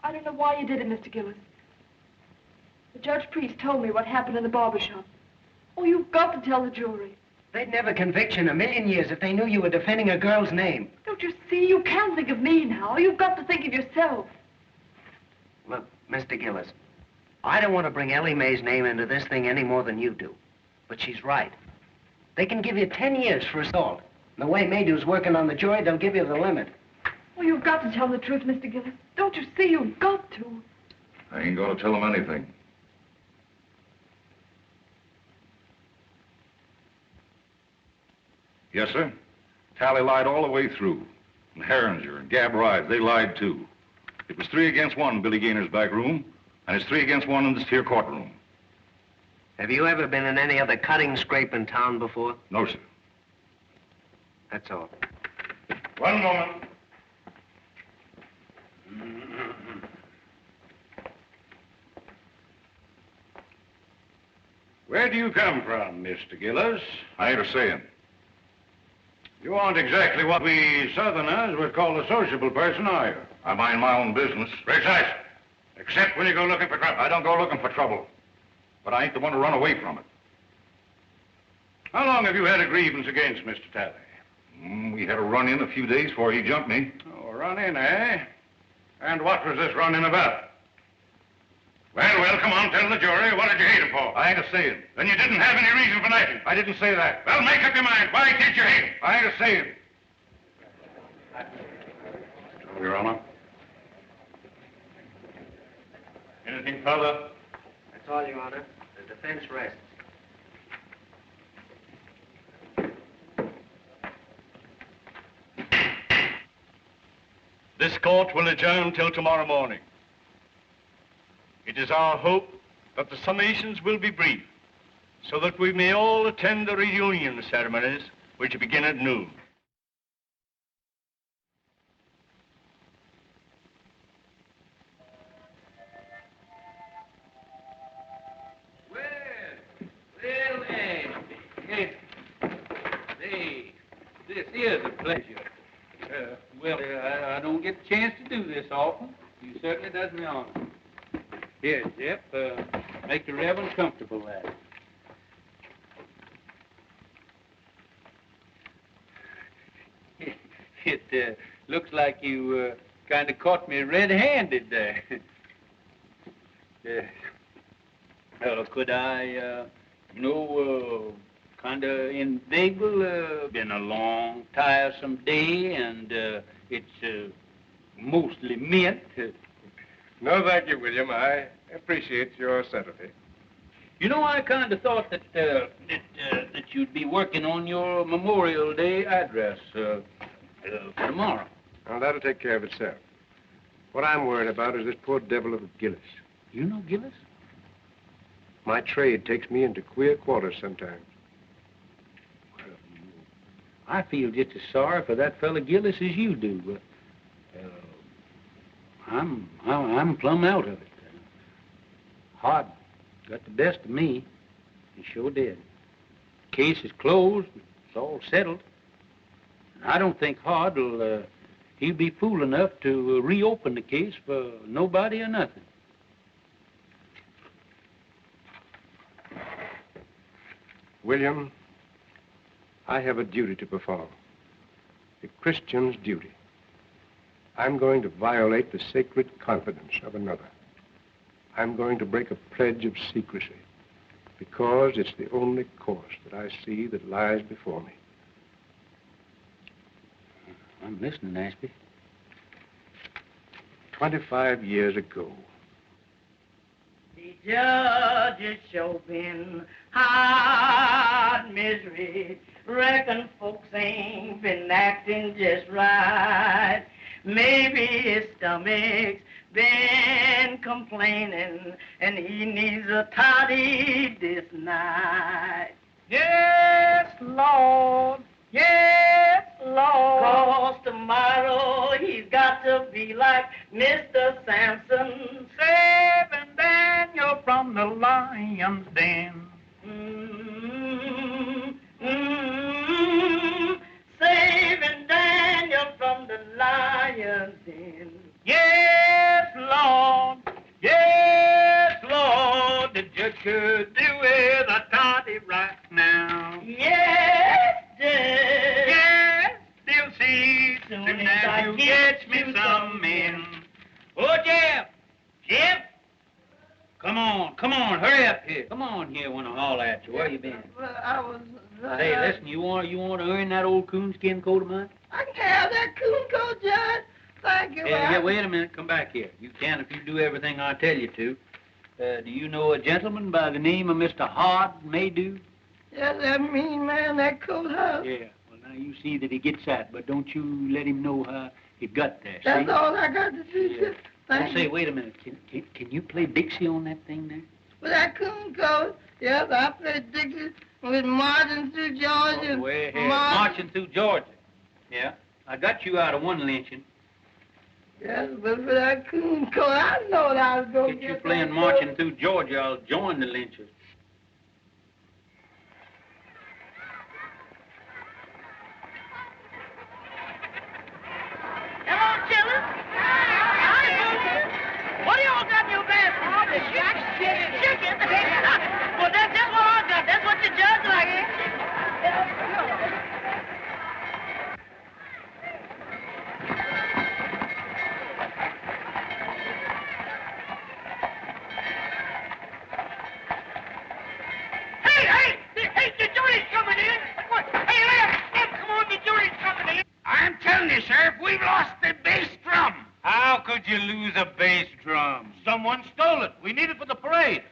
I don't know why you did it, Mr. Gillis. The judge priest told me what happened in the barber shop. Oh, you've got to tell the jury. They'd never convict you in a million years if they knew you were defending a girl's name. Don't you see? You can't think of me now. You've got to think of yourself. Look, Mr. Gillis, I don't want to bring Ellie Mae's name into this thing any more than you do. But she's right. They can give you 10 years for assault. And the way Maydew's working on the jury, they'll give you the limit. Oh, you've got to tell the truth, Mr. Gillis. Don't you see? You've got to. I ain't gonna tell him anything. Yes, sir. Tally lied all the way through. And Herringer and Gab Rides, they lied too. It was 3 against 1 in Billy Gaynor's back room, and it's 3 against 1 in this here courtroom. Have you ever been in any other cutting scrape in town before? No, sir. That's all. One moment. Where do you come from, Mr. Gillis? I ain't a saying. You aren't exactly what we Southerners would call a sociable person, are you? I mind my own business. Precisely. Except when you go looking for trouble. I don't go looking for trouble. But I ain't the one to run away from it. How long have you had a grievance against Mr. Talley? We had a run-in a few days before he jumped me. Oh, a run-in, eh? And what was this run-in about? Well, come on, tell the jury. What did you hate him for? I ain't a saying. Then you didn't have any reason for knifing. I didn't say that. Well, make up your mind. Why did you hate him? I ain't a saying. Your Honor. Anything further? That's all, Your Honor. The defense rests. This court will adjourn till tomorrow morning. It is our hope that the summations will be brief, so that we may all attend the reunion ceremonies, which begin at noon. Say, this is a pleasure. I don't get the chance to do this often. You certainly does me honor. Here, Jeff, make the Reverend comfortable there. It looks like you kind of caught me red-handed there. Could I, kind of inveigle? Been a long, tiresome day, and it's mostly mint. No, thank you, William. I appreciate your subtlety. You know, I kind of thought that you'd be working on your Memorial Day address for tomorrow. Well, that'll take care of itself. What I'm worried about is this poor devil of a Gillis. You know Gillis? My trade takes me into queer quarters sometimes. Well, I feel just as sorry for that fella Gillis as you do. I'm plumb out of it. Hard got the best of me. He sure did. Case is closed. It's all settled. And I don't think Hard he'll be fool enough to reopen the case for nobody or nothing. William, I have a duty to perform. A Christian's duty. I'm going to violate the sacred confidence of another. I'm going to break a pledge of secrecy because it's the only course that I see that lies before me. I'm listening, Ashby. 25 years ago. The judge is sure been hard misery. Reckon folks ain't been acting just right. Maybe his stomach's been complaining and he needs a toddy this night. Yes, Lord. Yes, Lord. 'Cause tomorrow he's got to be like Mr. Samson. Saving Daniel from the lion's den. Saving Daniel from the lion's den. Yes, Lord. Yes, Lord. The judge could do with a toddy right now. Yes, Judge. Yes, they'll see Soon soon as I as you get catch me you some men. Oh, Jeff. Jeff. Come on, hurry up here. Come on here, want to holler at you. Where you been? Well, I was... Hey, listen, you want to earn that old coonskin coat of mine? I can have that coon coat, Judge. Thank you. Yeah, wait a minute. Come back here. You can if you do everything I tell you to. Do you know a gentleman by the name of Mr. Hard Maydew? Yes, that mean man, that coat house. Yeah. Well, now you see that he gets that, but don't you let him know how it got there. That's see? all I got to do. Yeah. Thank Say, you. wait a minute. Can you play Dixie on that thing there? With that coon coat, yes, I played Dixie with Marching Through Georgia. Oh, way ahead. Marching Through Georgia. Yeah. I got you out of one lynching. Yes, but for that coon coat, I know that I was going to Get you playing Marching Through Georgia, I'll join the lynchers. Hello, children. Hi, what do y'all got in your basket? Chicken. Well, that's just what I got. That's what the judge like. Hey, the jury's coming in. Hey, Lem, come on, the jury's coming in. I'm telling you, Sheriff, we've lost the bass drum. How could you lose a bass drum? Someone stole it. We need it for the parade.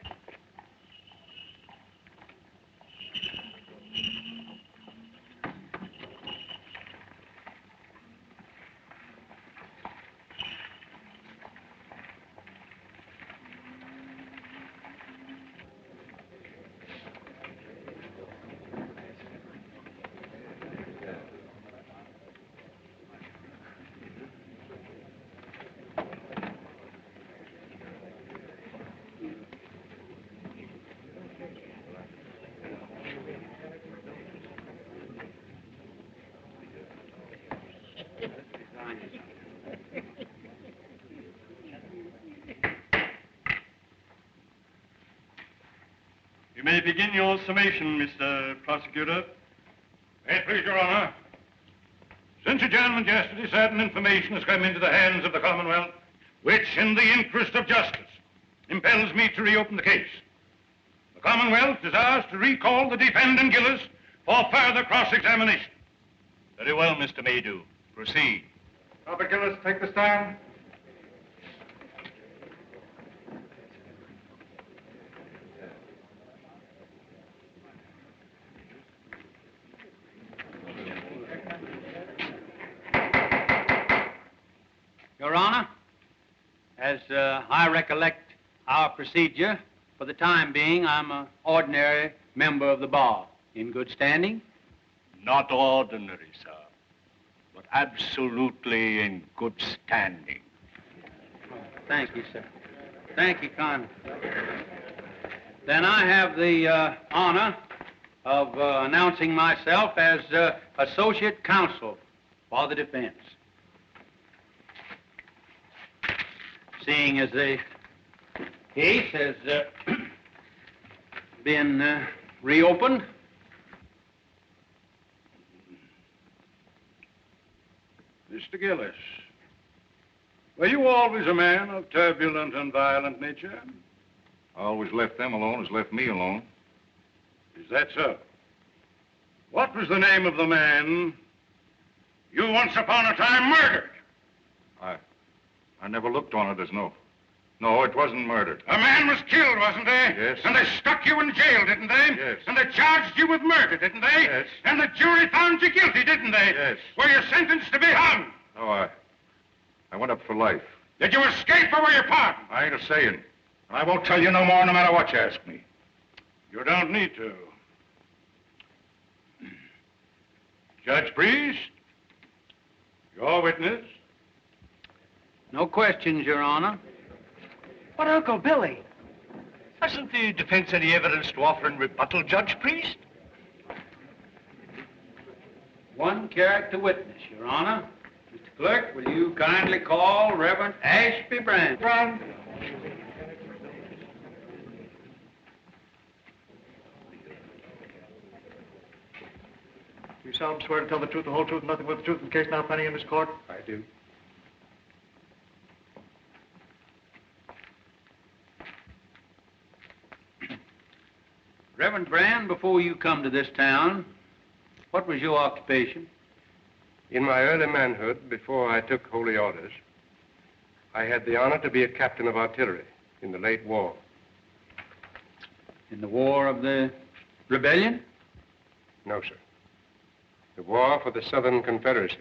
may begin your summation, Mr. Prosecutor. May it please your honor. Since adjournment yesterday, certain information has come into the hands of the Commonwealth, which, in the interest of justice, impels me to reopen the case. The Commonwealth is asked to recall the defendant Gillis for further cross-examination. Very well, Mr. Maydew. Proceed. Robert Gillis, take the stand. Your Honor, as I recollect our procedure, for the time being, I'm an ordinary member of the bar. In good standing? Not ordinary, sir, but absolutely in good standing. Thank you, sir. Thank you, kindly. Then I have the honor of announcing myself as Associate Counsel for the defense. Seeing as the case has been reopened, Mr. Gillis, were you always a man of turbulent and violent nature? I always left them alone as left me alone. Is that so? What was the name of the man you once upon a time murdered? I never looked on it as No, it wasn't murdered. A man was killed, wasn't he? Yes. And they stuck you in jail, didn't they? Yes. And they charged you with murder, didn't they? Yes. And the jury found you guilty, didn't they? Yes. Were you sentenced to be hung? No, I went up for life. Did you escape or were you pardoned? I ain't a-saying. And I won't tell you no more no matter what you ask me. You don't need to. Judge Priest, your witness. no questions, Your Honor. But, Uncle Billy, hasn't the defense any evidence to offer in rebuttal, Judge Priest? One character witness, Your Honor. Mr. Clerk, will you kindly call Reverend Ashby Brand? Brand. You solemnly swear to tell the truth, the whole truth, and nothing but the truth in the case now pending in this court? I do. Reverend Brand, before you come to this town, what was your occupation? In my early manhood, before I took holy orders, I had the honor to be a captain of artillery in the late war. In the War of the Rebellion? No, sir. The war for the Southern Confederacy.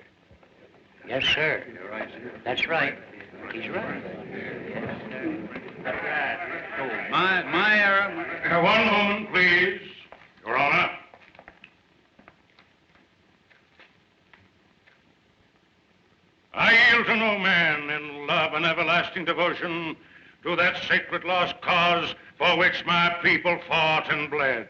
Yes, sir. You're right, sir. That's right. He's right. Oh, my error. One moment, please, Your Honor. I yield to no man in love and everlasting devotion to that sacred lost cause for which my people fought and bled.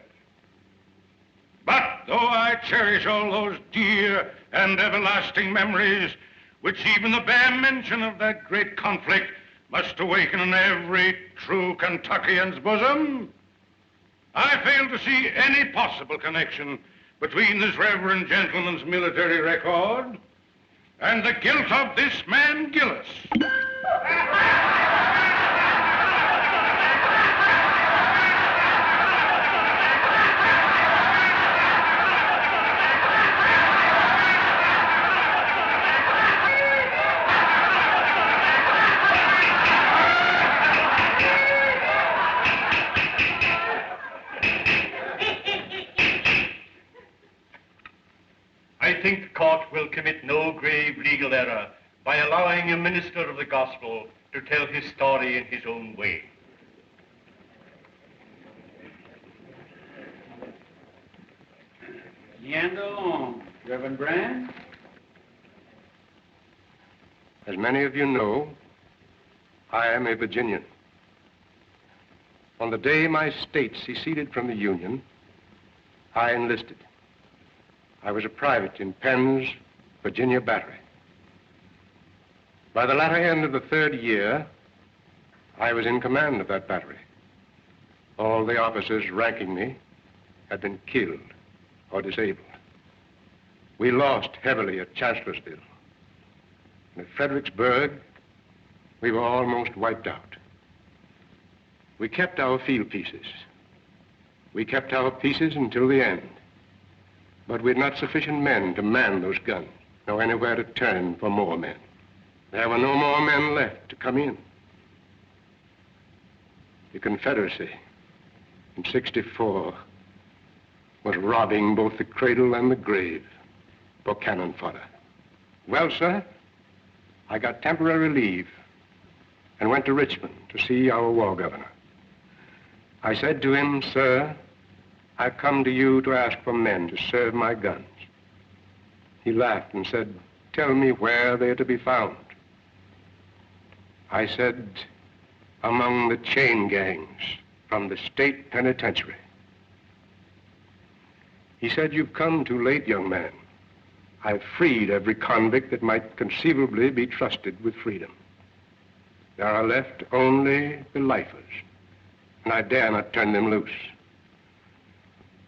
But though I cherish all those dear and everlasting memories, which even the bare mention of that great conflict must awaken in every true Kentuckian's bosom, I fail to see any possible connection between this reverend gentleman's military record and the guilt of this man, Gillis. I think the court will commit no grave legal error by allowing a minister of the gospel to tell his story in his own way. Meander along, Reverend Brand. As many of you know, I am a Virginian. On the day my state seceded from the Union, I enlisted. I was a private in Penn's Virginia Battery. By the latter end of the third year, I was in command of that battery. All the officers ranking me had been killed or disabled. We lost heavily at Chancellorsville. And at Fredericksburg, we were almost wiped out. We kept our field pieces. We kept our pieces until the end. But we had not sufficient men to man those guns, nor anywhere to turn for more men. There were no more men left to come in. The Confederacy in '64 was robbing both the cradle and the grave for cannon fodder. Well, sir, I got temporary leave and went to Richmond to see our war governor. I said to him, "Sir, I've come to you to ask for men to serve my guns." He laughed and said, "Tell me where they're to be found." I said, "Among the chain gangs from the state penitentiary." He said, "You've come too late, young man. I've freed every convict that might conceivably be trusted with freedom. There are left only the lifers, and I dare not turn them loose.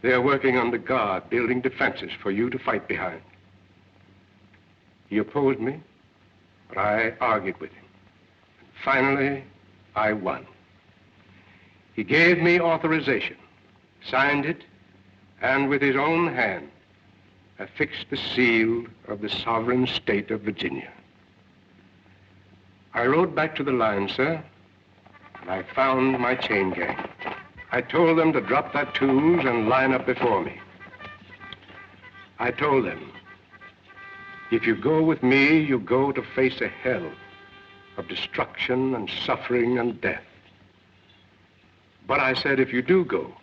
They are working under guard, building defenses for you to fight behind." He opposed me, but I argued with him. Finally, I won. He gave me authorization, signed it, and with his own hand, affixed the seal of the sovereign state of Virginia. I rode back to the line, sir, and I found my chain gang. I told them to drop their tools and line up before me. I told them, if you go with me, you go to face a hell of destruction and suffering and death. But I said, if you do go,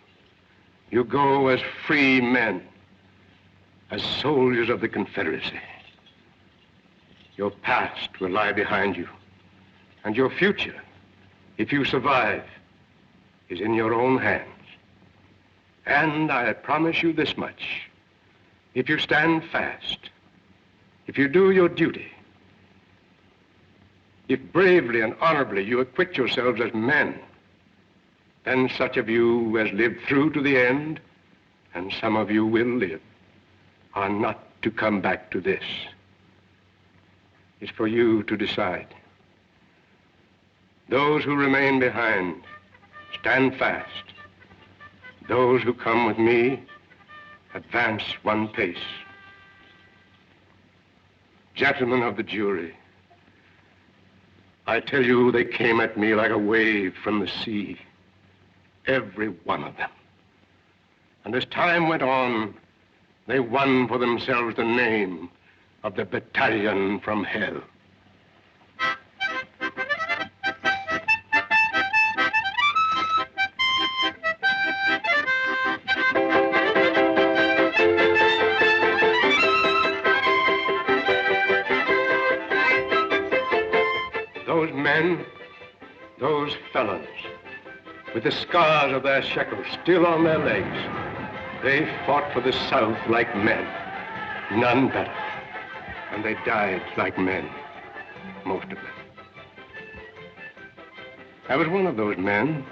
you go as free men, as soldiers of the Confederacy. Your past will lie behind you, and your future, if you survive, is in your own hands. And I promise you this much: if you stand fast, if you do your duty, if bravely and honorably you acquit yourselves as men, then such of you as live through to the end, and some of you will live, are not to come back to this. It's for you to decide. Those who remain behind, stand fast. Those who come with me, advance one pace. Gentlemen of the jury, I tell you, they came at me like a wave from the sea, every one of them. And as time went on, they won for themselves the name of the battalion from hell. Those men, those felons, with the scars of their shekels still on their legs, they fought for the South like men, none better. And they died like men, most of them. I was one of those men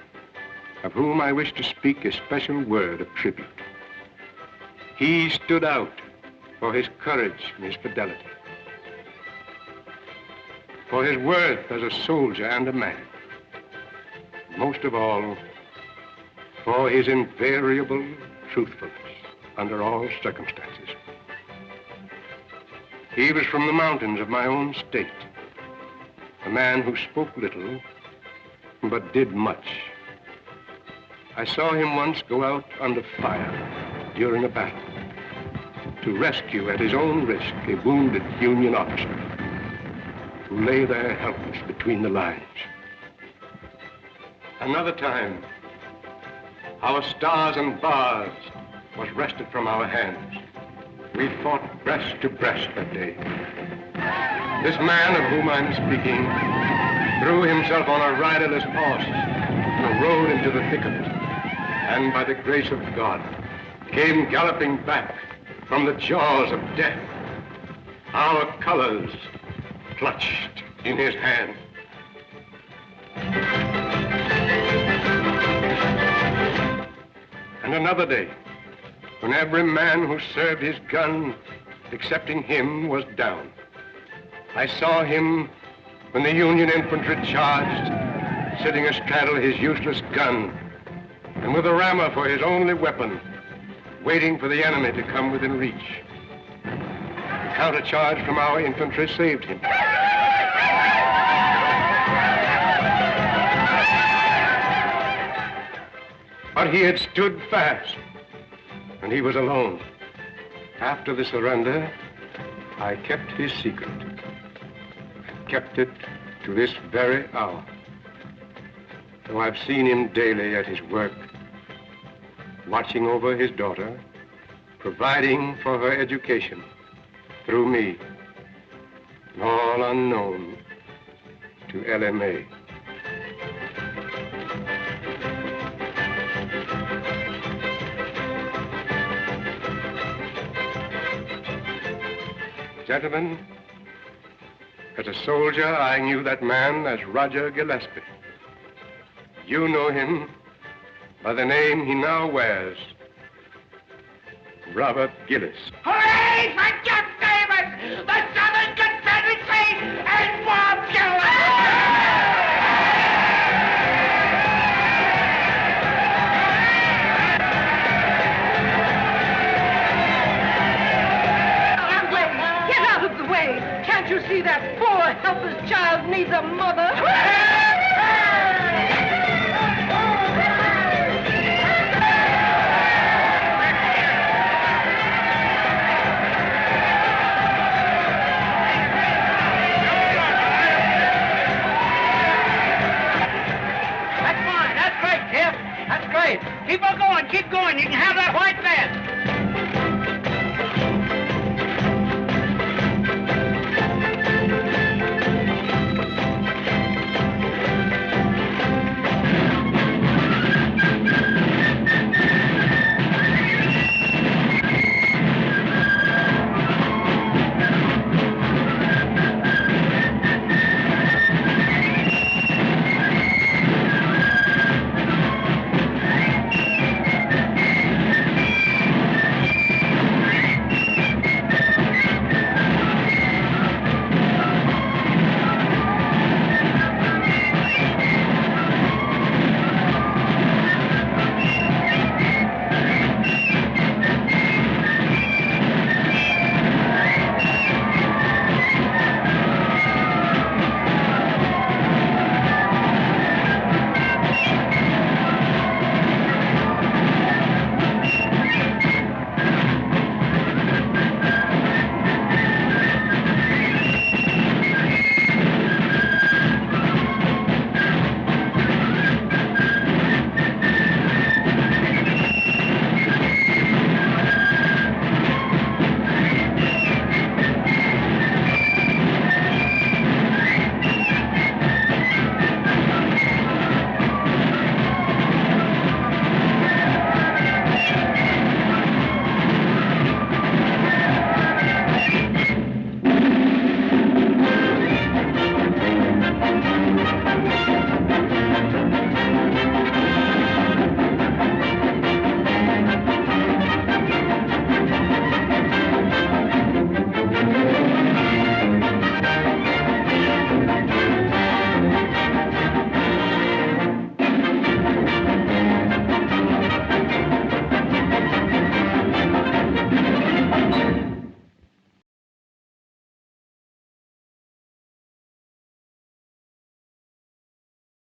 of whom I wish to speak a special word of tribute. He stood out for his courage and his fidelity, for his worth as a soldier and a man. Most of all, for his invariable truthfulness under all circumstances. He was from the mountains of my own state, a man who spoke little, but did much. I saw him once go out under fire during a battle to rescue at his own risk a wounded Union officer who lay there helpless between the lines. Another time, our stars and bars was wrested from our hands. We fought breast to breast that day. This man of whom I'm speaking threw himself on a riderless horse and rode into the thicket, and by the grace of God, came galloping back from the jaws of death, our colors clutched in his hand. And another day, when every man who served his gun, excepting him, was down. I saw him when the Union infantry charged, sitting astraddle his useless gun, and with a rammer for his only weapon, waiting for the enemy to come within reach. The countercharge from our infantry saved him. But he had stood fast, and he was alone. After the surrender, I kept his secret. I kept it to this very hour. Though I've seen him daily at his work, watching over his daughter, providing for her education through me, and all unknown to LMA. Gentlemen, as a soldier, I knew that man as Roger Gillespie. You know him by the name he now wears, Robert Gillis. Hooray for Jeff Davis, the Southern Confederacy, and Bob Gillis! Get out of the way! Can't you see that poor, helpless child needs a mother?